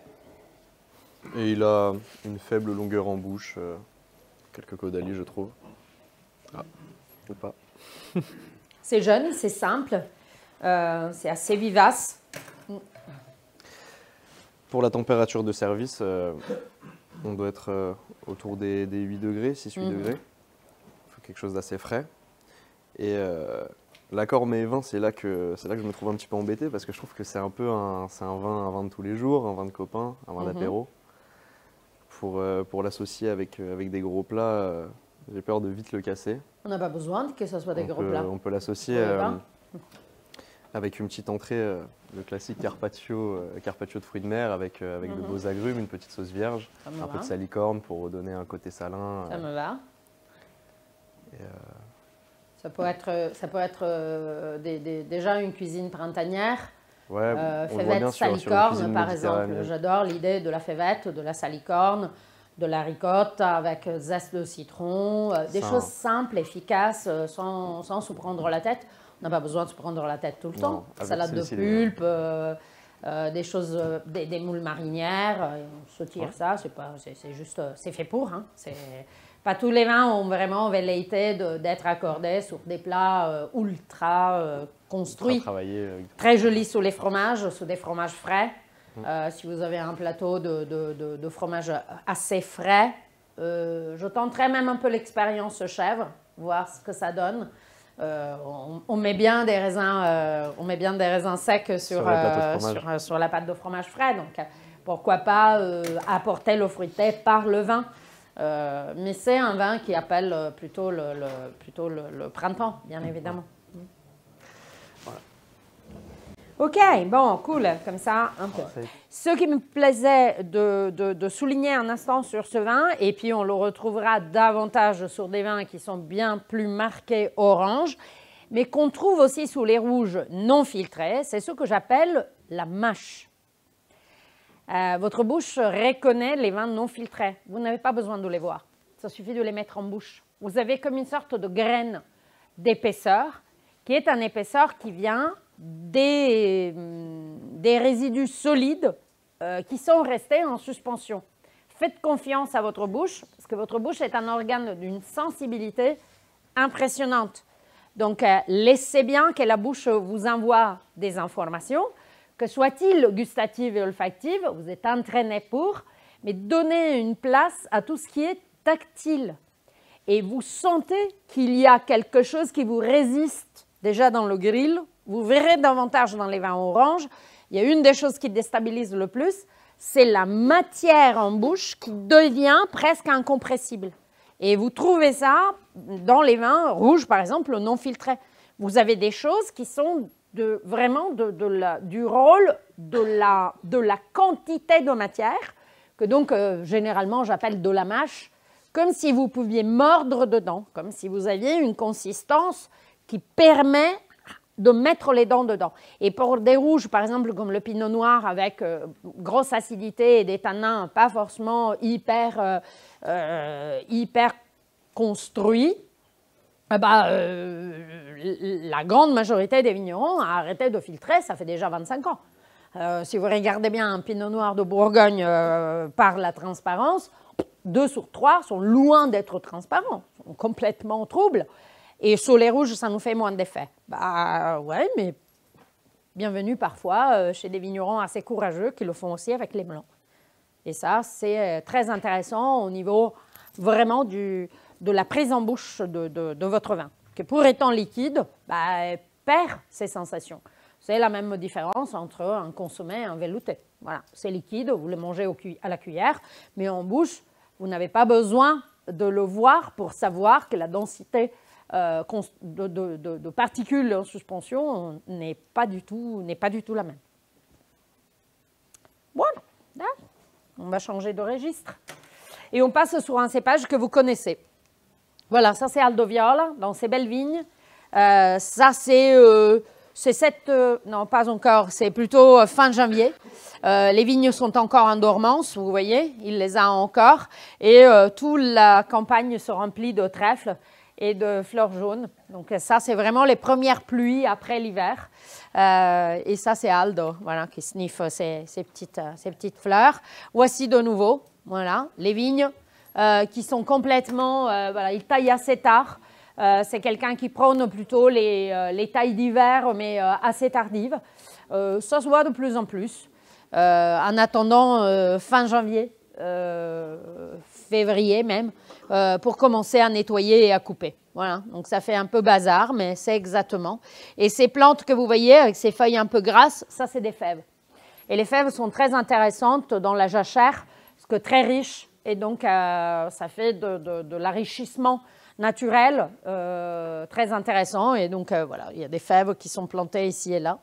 Et il a une faible longueur en bouche. Quelques caudalie, je trouve. Ah, ou pas. C'est jeune, c'est simple. C'est assez vivace. Pour la température de service, on doit être autour des 8 degrés, 6-8 degrés. Il faut quelque chose d'assez frais. Et L'accord mets et vin, c'est là que je me trouve un petit peu embêté parce que je trouve que c'est un peu un vin de tous les jours, un vin de copain, un vin d'apéro. Pour l'associer avec des gros plats, j'ai peur de vite le casser. On n'a pas besoin que ce soit des gros plats. On peut l'associer avec une petite entrée, le classique carpaccio de fruits de mer avec de beaux agrumes, une petite sauce vierge, un peu de salicorne pour donner un côté salin. Ça me va. Ça peut être déjà une cuisine printanière. Ouais, fèvette, salicorne, par exemple. J'adore l'idée de la fèvette, de la salicorne, de la ricotta avec zeste de citron. Des choses simples, efficaces, sans se prendre la tête. On n'a pas besoin de se prendre la tête tout le temps. Salade de pulpe, des choses, des moules marinières. On se tire ça, c'est juste, c'est fait pour. Hein. Pas tous les vins ont vraiment velléité d'être accordés sur des plats ultra construits. Très jolis sous les fromages, sous des fromages frais. Si vous avez un plateau de fromage assez frais, je tenterai même un peu l'expérience chèvre, voir ce que ça donne. On met bien des raisins secs sur la pâte de fromage frais. Donc, pourquoi pas apporter le fruité par le vin. Mais c'est un vin qui appelle plutôt le printemps, bien évidemment. Voilà. Ok, bon, cool, comme ça, un peu. Ce qui me plaisait de souligner un instant sur ce vin, et puis on le retrouvera davantage sur des vins qui sont bien plus marqués orange, mais qu'on trouve aussi sous les rouges non filtrés, c'est ce que j'appelle la mâche. Votre bouche reconnaît les vins non filtrés. Vous n'avez pas besoin de les voir. Ça suffit de les mettre en bouche. Vous avez comme une sorte de graine d'épaisseur, qui est une épaisseur qui vient des résidus solides qui sont restés en suspension. Faites confiance à votre bouche, parce que votre bouche est un organe d'une sensibilité impressionnante. Donc, laissez bien que la bouche vous envoie des informations, que soit-il gustative et olfactive, vous êtes entraîné pour, mais donnez une place à tout ce qui est tactile. Et vous sentez qu'il y a quelque chose qui vous résiste déjà dans le grill. Vous verrez davantage dans les vins oranges. Il y a une des choses qui déstabilise le plus, c'est la matière en bouche qui devient presque incompressible. Et vous trouvez ça dans les vins rouges, par exemple, non filtrés. Vous avez des choses qui sont vraiment du rôle de la quantité de matière, que donc généralement j'appelle de la mâche, comme si vous pouviez mordre dedans, comme si vous aviez une consistance qui permet de mettre les dents dedans. Et pour des rouges, par exemple, comme le pinot noir, avec grosse acidité et des tanins pas forcément hyper construits, la grande majorité des vignerons a arrêté de filtrer, ça fait déjà 25 ans. Si vous regardez bien un pinot noir de Bourgogne par la transparence, 2 sur 3 sont loin d'être transparents, sont complètement troubles. Et sur les rouges, ça nous fait moins d'effet. Ouais, mais bienvenue parfois chez des vignerons assez courageux qui le font aussi avec les blancs. Et ça, c'est très intéressant au niveau vraiment de la prise en bouche de votre vin, qui pour étant liquide, perd ses sensations. C'est la même différence entre un consommé et un velouté. Voilà, c'est liquide, vous le mangez à la cuillère, mais en bouche, vous n'avez pas besoin de le voir pour savoir que la densité de particules en suspension n'est pas du tout la même. Voilà, là, on va changer de registre. Et on passe sur un cépage que vous connaissez. Voilà, ça c'est Aldo Viola, dans ces belles vignes. Ça c'est non, pas encore, c'est plutôt fin janvier. Les vignes sont encore en dormance, vous voyez, il les a encore. Et toute la campagne se remplit de trèfles et de fleurs jaunes. Donc ça, c'est vraiment les premières pluies après l'hiver. Et ça, c'est Aldo, voilà, qui sniffe ces petites fleurs. Voici de nouveau, voilà, les vignes qui sont complètement, voilà, il taille assez tard. C'est quelqu'un qui prône plutôt les tailles d'hiver, mais assez tardives. Ça se voit de plus en plus. En attendant fin janvier, février même, pour commencer à nettoyer et à couper. Voilà, donc ça fait un peu bazar, mais c'est exactement. Et ces plantes que vous voyez, avec ces feuilles un peu grasses, ça c'est des fèves. Et les fèves sont très intéressantes dans la jachère, parce que très riches, et donc ça fait de l'enrichissement naturel très intéressant. Et donc voilà, il y a des fèves qui sont plantées ici et là.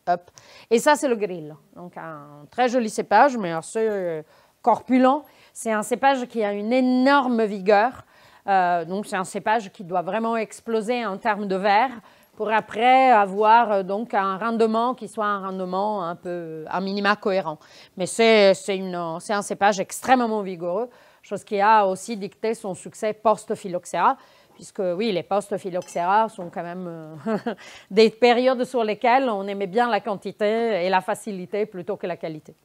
Hop. Et ça c'est le grill, donc un très joli cépage, mais assez corpulent. C'est un cépage qui a une énorme vigueur. Donc c'est un cépage qui doit vraiment exploser en termes de verre pour après avoir donc un rendement qui soit un rendement un peu un minima cohérent. Mais c'est un cépage extrêmement vigoureux, chose qui a aussi dicté son succès post-phylloxéra, puisque oui, les post-phylloxéra sont quand même des périodes sur lesquelles on aimait bien la quantité et la facilité plutôt que la qualité.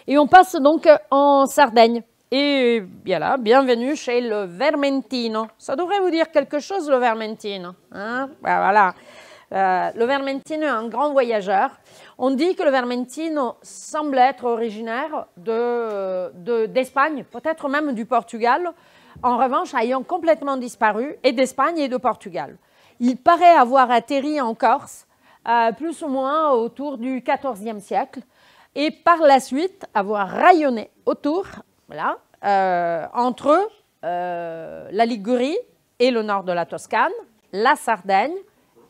Et on passe donc en Sardaigne. Et bien là, bienvenue chez le Vermentino. Ça devrait vous dire quelque chose, le Vermentino. Hein? Ben voilà. Le Vermentino est un grand voyageur. On dit que le Vermentino semble être originaire d'Espagne, peut-être même du Portugal, en revanche ayant complètement disparu, et d'Espagne et de Portugal. Il paraît avoir atterri en Corse, plus ou moins autour du XIVe siècle, et par la suite avoir rayonné autour, voilà, entre la Ligurie et le nord de la Toscane, la Sardaigne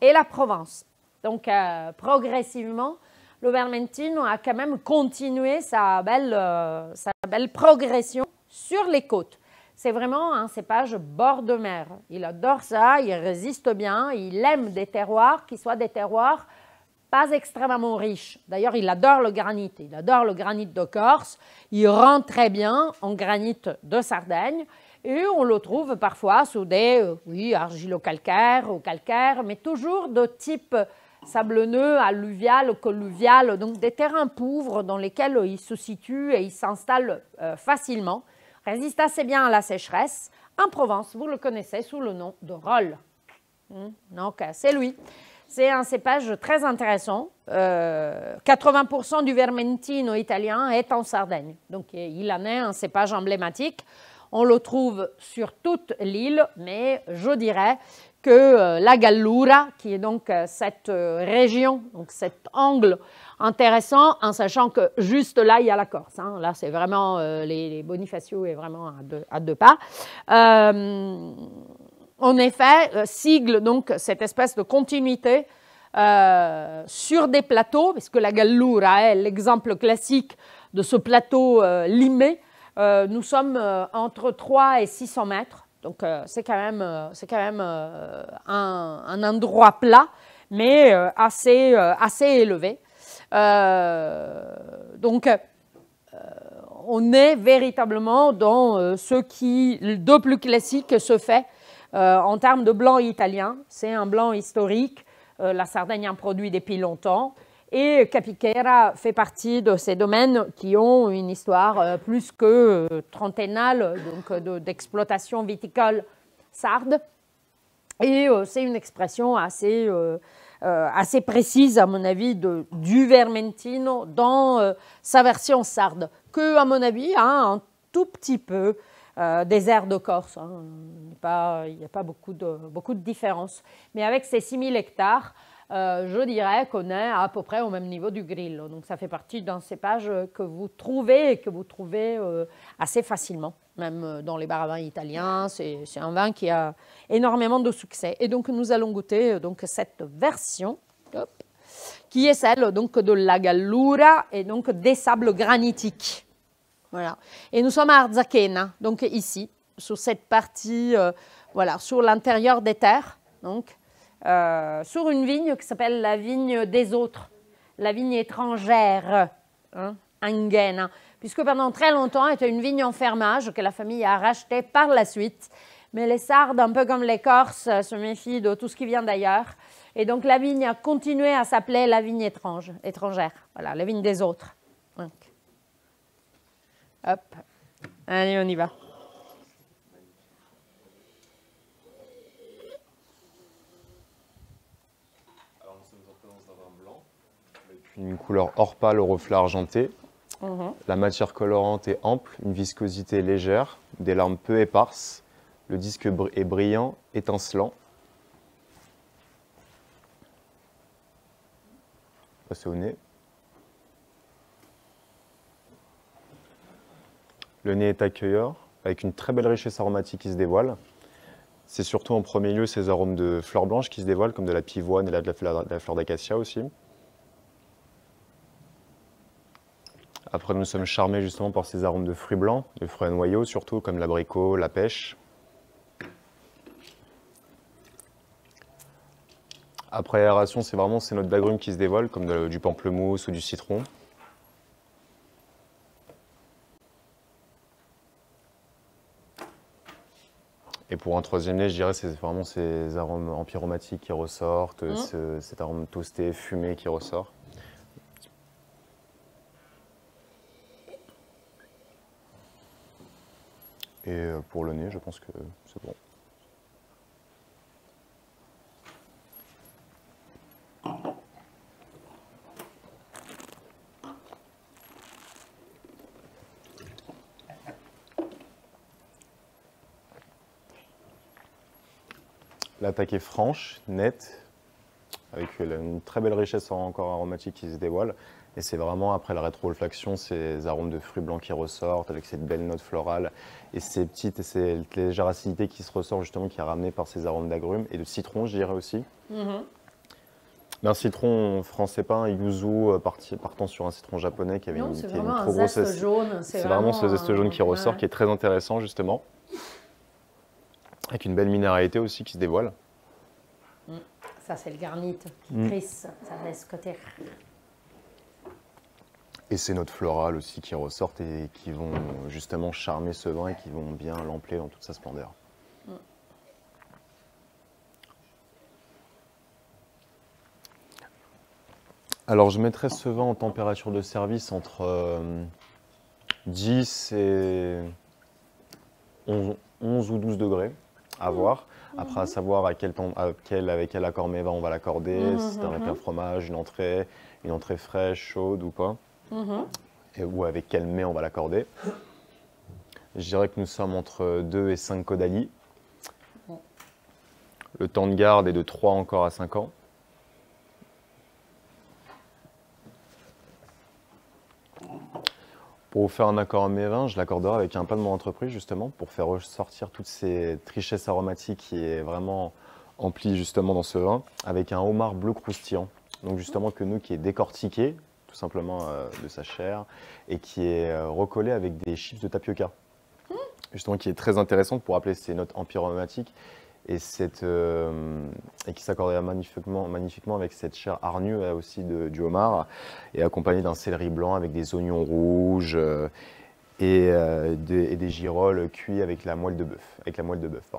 et la Provence. Donc progressivement, le Vermentino a quand même continué sa belle progression sur les côtes. C'est vraiment un cépage bord de mer. Il adore ça, il résiste bien, il aime des terroirs qui soient des terroirs pas extrêmement riches. D'ailleurs, il adore le granit. Il adore le granit de Corse. Il rentre très bien en granit de Sardaigne. Et on le trouve parfois sous des argilo-calcaires ou calcaires, mais toujours de type sablonneux, alluvial, colluvial, donc des terrains pauvres dans lesquels il se situe et il s'installe facilement. Résiste assez bien à la sécheresse. En Provence, vous le connaissez sous le nom de Rolle. Donc, c'est lui. C'est un cépage très intéressant. 80% du Vermentino italien est en Sardaigne. Donc, il en est un cépage emblématique. On le trouve sur toute l'île, mais je dirais que la Gallura, qui est donc cette région, donc cet angle intéressant, en sachant que juste là, il y a la Corse. Hein. Là, c'est vraiment, les Bonifacio est vraiment à deux pas. En effet, sigle donc cette espèce de continuité sur des plateaux, parce que la Gallura est l'exemple classique de ce plateau limé. Nous sommes entre 300 et 600 mètres, donc c'est quand même un endroit plat, mais assez élevé. Donc, on est véritablement dans ce qui, de plus classique, se fait en termes de blanc italien. C'est un blanc historique. La Sardaigne en produit depuis longtemps. Et Capiquera fait partie de ces domaines qui ont une histoire plus que trentennale, donc d'exploitation viticole sarde. Et c'est une expression assez précise, à mon avis, du Vermentino dans sa version sarde, que, à mon avis, un tout petit peu des aires de Corse. Hein. Il n'y a pas beaucoup de différence. Mais avec ces 6000 hectares, je dirais qu'on est à peu près au même niveau du Grillo. Donc ça fait partie d'un cépage que vous trouvez assez facilement, même dans les bar à vin italiens. C'est un vin qui a énormément de succès. Et donc nous allons goûter donc cette version, qui est celle donc de la Gallura et donc des sables granitiques. Voilà. Et nous sommes à Arzachena, donc ici, sur cette partie, voilà, sur l'intérieur des terres, donc, sur une vigne qui s'appelle la vigne des autres, la vigne étrangère, hein, Anghena, puisque pendant très longtemps, était une vigne en fermage que la famille a rachetée par la suite. Mais les Sardes, un peu comme les Corses, se méfient de tout ce qui vient d'ailleurs. Et donc la vigne a continué à s'appeler la vigne étrangère, voilà, la vigne des autres. Donc. Hop, allez, on y va. Alors nous sommes en présence d'un vin blanc avec une couleur or pâle au reflet argenté, La matière colorante est ample, une viscosité légère, des larmes peu éparses. Le disque est brillant, étincelant. Passer au nez. Le nez est accueillant, avec une très belle richesse aromatique qui se dévoile. C'est surtout en premier lieu ces arômes de fleurs blanches qui se dévoilent, comme de la pivoine et de la fleur d'acacia aussi. Après, nous sommes charmés justement par ces arômes de fruits blancs, de fruits à noyaux surtout, comme l'abricot, la pêche. Après aération, c'est vraiment ces notes d'agrumes qui se dévoilent, comme du pamplemousse ou du citron. Et pour un troisième nez, je dirais c'est vraiment ces arômes empyromatiques qui ressortent, cet arôme toasté, fumé qui ressort. Et pour le nez, je pense que c'est bon. L'attaque est franche, nette, avec une très belle richesse encore aromatique qui se dévoile. Et c'est vraiment après la rétro-olfaction, ces arômes de fruits blancs qui ressortent, avec cette belle note florale, et ces petites et ces légères acidités qui se ressortent justement, qui est ramenée par ces arômes d'agrumes, et de citron, je dirais aussi. Mais un citron français pas, un yuzu partant sur un citron japonais qui avait une trop grosse zeste jaune. C'est vraiment ce zeste jaune qui ressort, qui est très intéressant justement. Avec une belle minéralité aussi qui se dévoile. Ça, c'est le garnite qui crisse, ça reste côté. Et ces notes florales aussi qui ressortent et qui vont justement charmer ce vin et qui vont bien l'emplir dans toute sa splendeur. Alors, je mettrais ce vin en température de service entre 10 et 11 ou 12 degrés. À voir. Après, à savoir avec quel accord mets-vin on va l'accorder, si c'est avec un fromage, une entrée fraîche, chaude ou pas, ou avec quel mets on va l'accorder. Je dirais que nous sommes entre 2 et 5 caudalie. Le temps de garde est de 3 encore à 5 ans. Pour vous faire un accord à mes vins, je l'accorderai avec un pain de mon entreprise justement pour faire ressortir toute cette richesse aromatique qui est vraiment emplie justement dans ce vin, avec un homard bleu croustillant. Donc justement qui est décortiqué tout simplement de sa chair et qui est recollé avec des chips de tapioca. Justement qui est très intéressante pour appeler ces notes empyromatiques et qui s'accorderait magnifiquement avec cette chair hargnue aussi du homard et accompagnée d'un céleri blanc avec des oignons rouges et des girolles cuits avec la moelle de bœuf.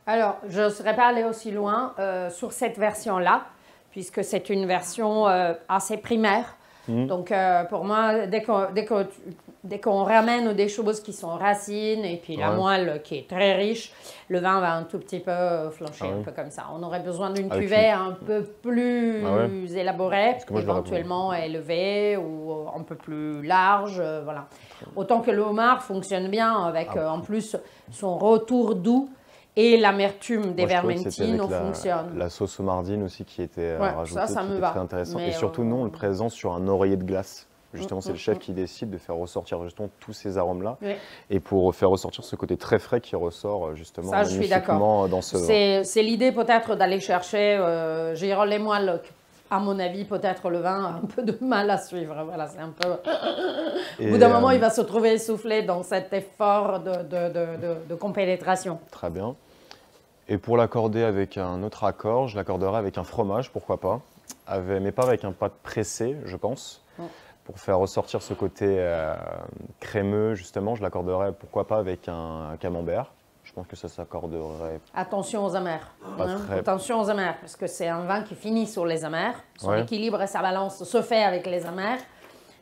Alors, je ne serais pas allée aussi loin sur cette version-là, puisque c'est une version assez primaire. Donc, pour moi, dès qu'on ramène des choses qui sont racines et puis la moelle qui est très riche, le vin va un tout petit peu flancher, un peu comme ça. On aurait besoin d'une cuvée un peu plus élaborée, éventuellement élevée ou un peu plus large. Voilà. Autant que le homard fonctionne bien avec en plus son retour doux. Et l'amertume des vermentines fonctionne. La sauce homardine aussi qui était rajoutée, qui était très intéressante. Et surtout, nous, on le présente sur un oreiller de glace. Justement, c'est le chef qui décide de faire ressortir justement tous ces arômes-là. Et pour faire ressortir ce côté très frais qui ressort justement magnifiquement dans ce vin. C'est l'idée peut-être d'aller chercher girolles et moelle. À mon avis, peut-être le vin a un peu de mal à suivre. Voilà, c'est un peu... Au bout d'un moment, il va se trouver essoufflé dans cet effort de compénétration. Très bien. Et pour l'accorder avec un autre accord, je l'accorderai avec un fromage, pourquoi pas, mais pas avec un pâte pressé, je pense. Pour faire ressortir ce côté crémeux, justement, je l'accorderai, pourquoi pas, avec un camembert. Je pense que ça s'accorderait. Attention aux amers. Attention aux amers, parce que c'est un vin qui finit sur les amers. Son équilibre et sa balance se fait avec les amers.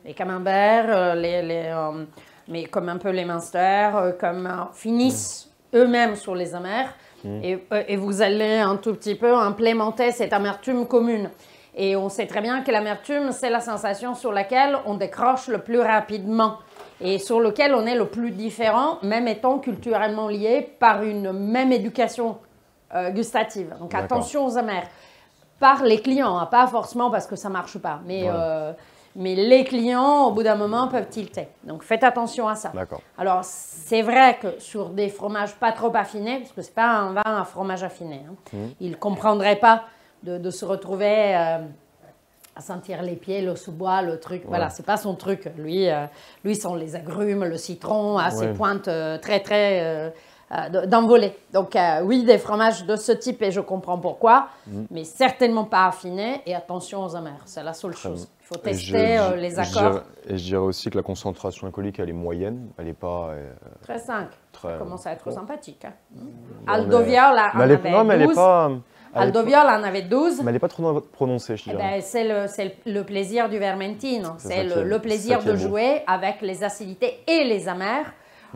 Les camemberts, mais comme un peu les Munster, finissent eux-mêmes sur les amers. Et vous allez un tout petit peu implémenter cette amertume commune. Et on sait très bien que l'amertume, c'est la sensation sur laquelle on décroche le plus rapidement et sur lequel on est le plus différent, même étant culturellement lié par une même éducation gustative. Donc attention aux amers. Par les clients, hein, pas forcément parce que ça ne marche pas, mais les clients, au bout d'un moment, peuvent tilter. Donc faites attention à ça. Alors c'est vrai que sur des fromages pas trop affinés, parce que ce n'est pas un vin à fromage affiné, hein, il ne comprendrait pas de se retrouver à sentir les pieds, le sous-bois, le truc. Voilà, c'est pas son truc. Lui, sont les agrumes, le citron, à ses pointes très d'envolée. Donc oui, des fromages de ce type, et je comprends pourquoi, mais certainement pas affinés, et attention aux amers. C'est la seule chose. Il faut tester les accords. Et je dirais aussi que la concentration alcoolique, elle est moyenne. Elle n'est pas... 13,5. Ça commence à être sympathique. Hein. Aldoviol en avait 12. Non, mais elle n'est pas... Aldoviol en avait 12. Mais elle n'est pas trop prononcée, je dirais. C'est le plaisir du Vermentino. C'est le plaisir de jouer avec les acidités et les amers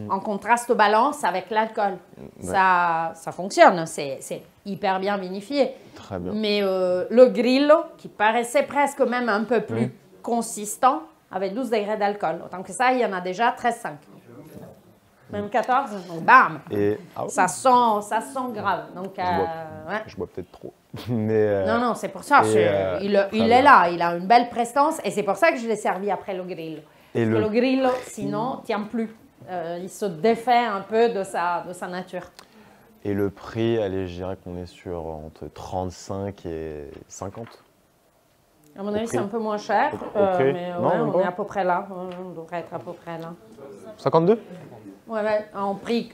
en contraste balance avec l'alcool. Ça fonctionne. C'est hyper bien vinifié. Très bien. Mais le Grillo, qui paraissait presque même un peu plus consistant, avait 12 degrés d'alcool. Autant que ça, il y en a déjà 13,5. Même 14, donc bam, ça sent grave. Donc, je bois peut-être trop. Mais, non, c'est pour ça. Il est là, il a une belle prestance et c'est pour ça que je l'ai servi après le Grillo. Parce que le Grillo, sinon, ne tient plus. Il se défait un peu de sa nature. Et le prix, allez, je dirais qu'on est sur entre 35 et 50. À mon avis, c'est un peu moins cher, mais on est à peu près là. On devrait être à peu près là. 52 ? Ouais, en prix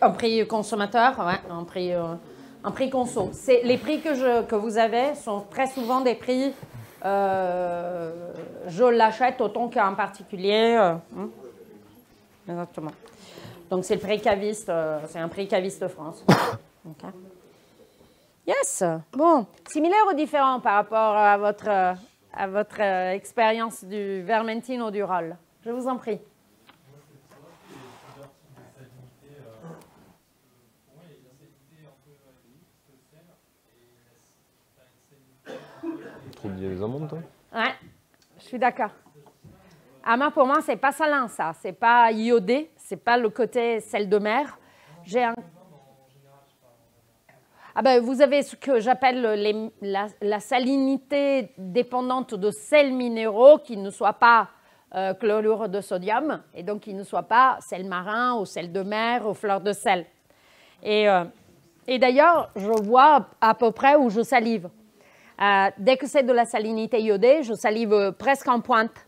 consommateur, en prix conso. Les prix que vous avez sont très souvent des prix, je l'achète autant qu'un particulier. Exactement. Donc c'est le prix caviste, c'est un prix caviste de France. Okay. Yes. Bon, similaire ou différent par rapport à votre expérience du Vermentino du Rolle? Je vous en prie. Des amandes, toi? Ouais, je suis d'accord. Moi, pour moi, c'est pas salin, ça. C'est pas iodé. C'est pas le côté sel de mer. Vous avez ce que j'appelle la salinité dépendante de sels minéraux qui ne soient pas chlorure de sodium et donc qui ne soient pas sel marin ou sel de mer ou fleur de sel. Et d'ailleurs, je vois à peu près où je salive. Dès que c'est de la salinité iodée, je salive presque en pointe.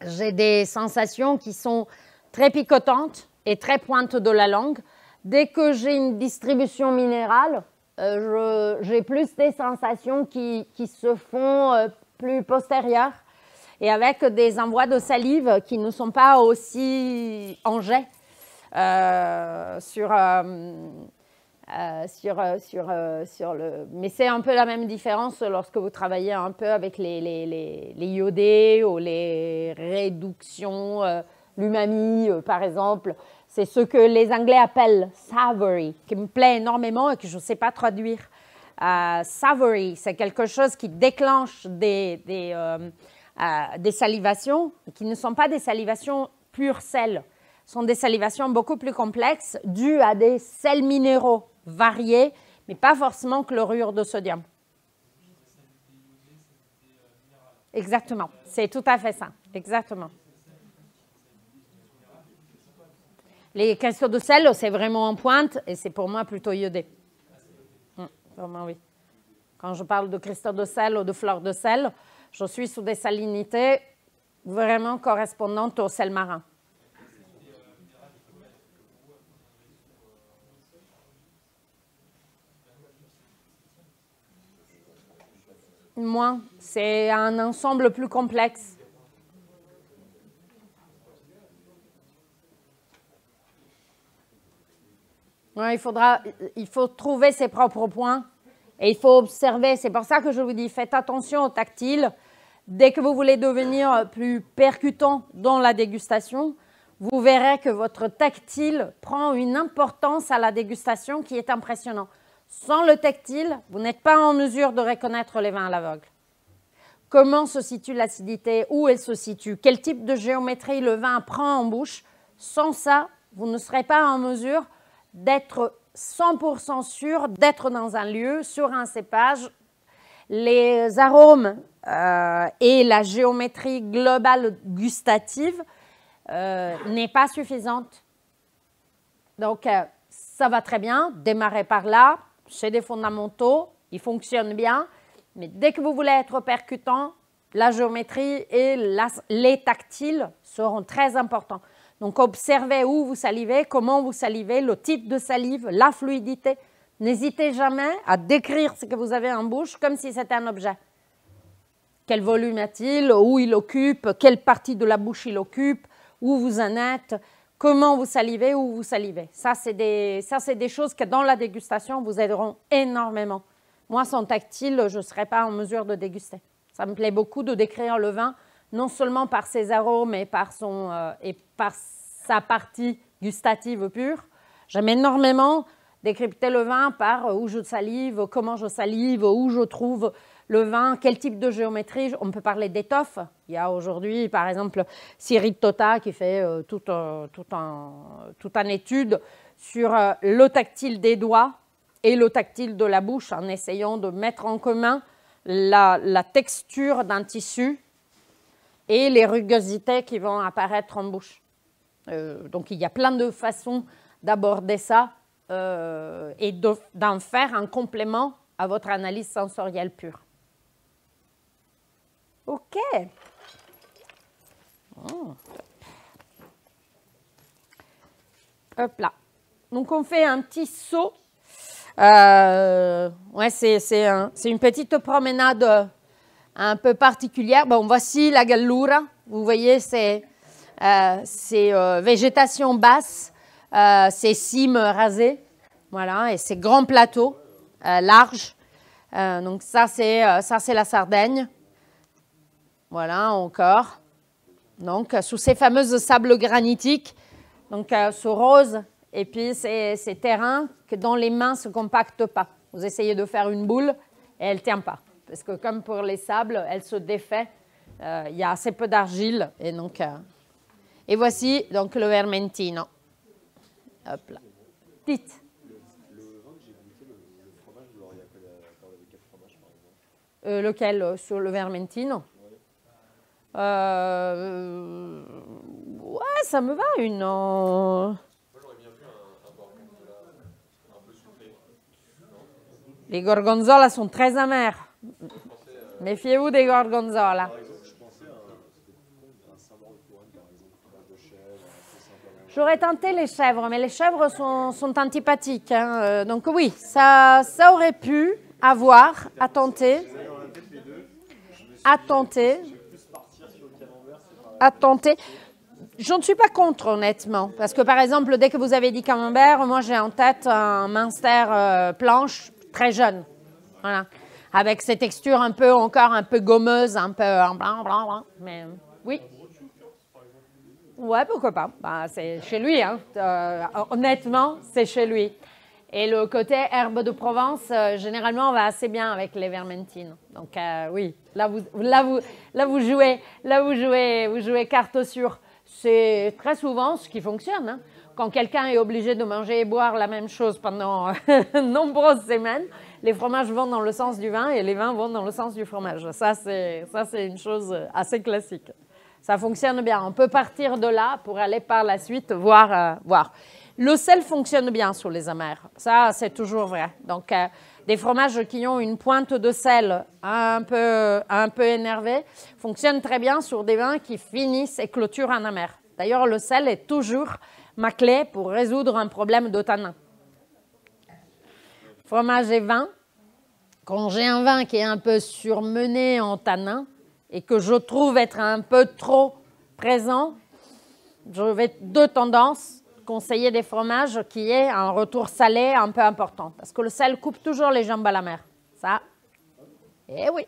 J'ai des sensations qui sont très picotantes et très pointes de la langue. Dès que j'ai une distribution minérale, j'ai plus des sensations qui se font plus postérieures et avec des envois de salive qui ne sont pas aussi en jet mais c'est un peu la même différence lorsque vous travaillez un peu avec les iodés ou les réductions, l'umami par exemple. C'est ce que les Anglais appellent savory, qui me plaît énormément et que je ne sais pas traduire. Savory, c'est quelque chose qui déclenche des salivations qui ne sont pas des salivations pur sel. Ce sont des salivations beaucoup plus complexes dues à des sels minéraux variés, mais pas forcément chlorure de sodium. Exactement, c'est tout à fait ça, exactement. Les cristaux de sel, c'est vraiment en pointe et c'est pour moi plutôt iodé. Vraiment, oui. Quand je parle de cristaux de sel ou de fleurs de sel, je suis sous des salinités vraiment correspondantes au sel marin. Moins, c'est un ensemble plus complexe. Ouais, il faut trouver ses propres points et il faut observer. C'est pour ça que je vous dis, faites attention au tactile. Dès que vous voulez devenir plus percutant dans la dégustation, vous verrez que votre tactile prend une importance à la dégustation qui est impressionnante. Sans le tactile, vous n'êtes pas en mesure de reconnaître les vins à l'aveugle. comment se situe l'acidité, où elle se situe, quel type de géométrie le vin prend en bouche. Sans ça, vous ne serez pas en mesure d'être 100% sûr d'être dans un lieu, sur un cépage. Les arômes et la géométrie globale gustative n'est pas suffisante. Donc, ça va très bien, démarrer par là, c'est des fondamentaux, ils fonctionnent bien, mais dès que vous voulez être percutant, la géométrie et les tactiles seront très importants. Donc, observez où vous salivez, comment vous salivez, le type de salive, la fluidité. N'hésitez jamais à décrire ce que vous avez en bouche comme si c'était un objet. Quel volume a-t-il, où il occupe, quelle partie de la bouche il occupe, où vous en êtes, comment vous salivez, où vous salivez. Ça, c'est des choses que dans la dégustation vous aideront énormément. Moi, sans tactile, je ne serais pas en mesure de déguster. Ça me plaît beaucoup de décrire le vin, non seulement par ses arômes et par sa partie gustative pure. J'aime énormément décrypter le vin par où je salive, comment je salive, où je trouve le vin, quel type de géométrie. On peut parler d'étoffe. Il y a aujourd'hui, par exemple, Cyril Tota qui fait toute une étude sur le tactile des doigts et le tactile de la bouche en essayant de mettre en commun la texture d'un tissu et les rugosités qui vont apparaître en bouche. Donc, il y a plein de façons d'aborder ça et d'en faire un complément à votre analyse sensorielle pure. OK. Hop là. Donc, on fait un petit saut. Ouais, c'est une petite promenade un peu particulière. Bon, voici la Gallura. Vous voyez, c'est végétation basse, c'est cimes rasées, voilà, et c'est grands plateaux larges. Donc ça c'est la Sardaigne. Voilà, encore. Donc sous ces fameuses sables granitiques, donc ce rose, et puis ces terrains que dans les mains ne se compactent pas. Vous essayez de faire une boule et elle ne tient pas. Parce que comme pour les sables, elle se défait. Il y a assez peu d'argile. Et donc, et voici donc le Vermentino. Hop là. Dites. Le vin que j'ai goûté, le fromage, vous l'auriez appelé avec quel fromage par exemple? Lequel sur le Vermentino? Ouais, ça me va une. Moi, j'aurais bien vu un gorgonzola un peu sucré. Les gorgonzola sont très amers. Méfiez-vous des gorgonzola. J'aurais tenté les chèvres, mais les chèvres sont antipathiques. Hein. Donc oui, ça aurait pu avoir à tenter. À tenter. À tenter. Je ne suis pas contre, honnêtement. Parce que, par exemple, dès que vous avez dit camembert, moi, j'ai en tête un Munster planche très jeune. Voilà. Avec ces textures encore un peu gommeuses, un peu blanc. Mais oui. Ouais, pourquoi pas. Bah, c'est chez lui. Hein. Honnêtement, c'est chez lui. Et le côté herbe de Provence, généralement, va assez bien avec les vermentines. Donc, oui, là, vous jouez carte sûre. C'est très souvent ce qui fonctionne. Hein. Quand quelqu'un est obligé de manger et boire la même chose pendant nombreuses semaines, les fromages vont dans le sens du vin et les vins vont dans le sens du fromage. Ça, c'est une chose assez classique. Ça fonctionne bien. On peut partir de là pour aller par la suite voir. Le sel fonctionne bien sur les amers. Ça, c'est toujours vrai. Donc, des fromages qui ont une pointe de sel un peu énervée fonctionnent très bien sur des vins qui finissent et clôturent en amer. D'ailleurs, le sel est toujours ma clé pour résoudre un problème de tanin. Fromage et vin. Quand j'ai un vin qui est un peu surmené en tanin et que je trouve être un peu trop présent, je vais de tendance conseiller des fromages qui aient un retour salé un peu important. Parce que le sel coupe toujours les jambes à la mer. Ça, eh oui.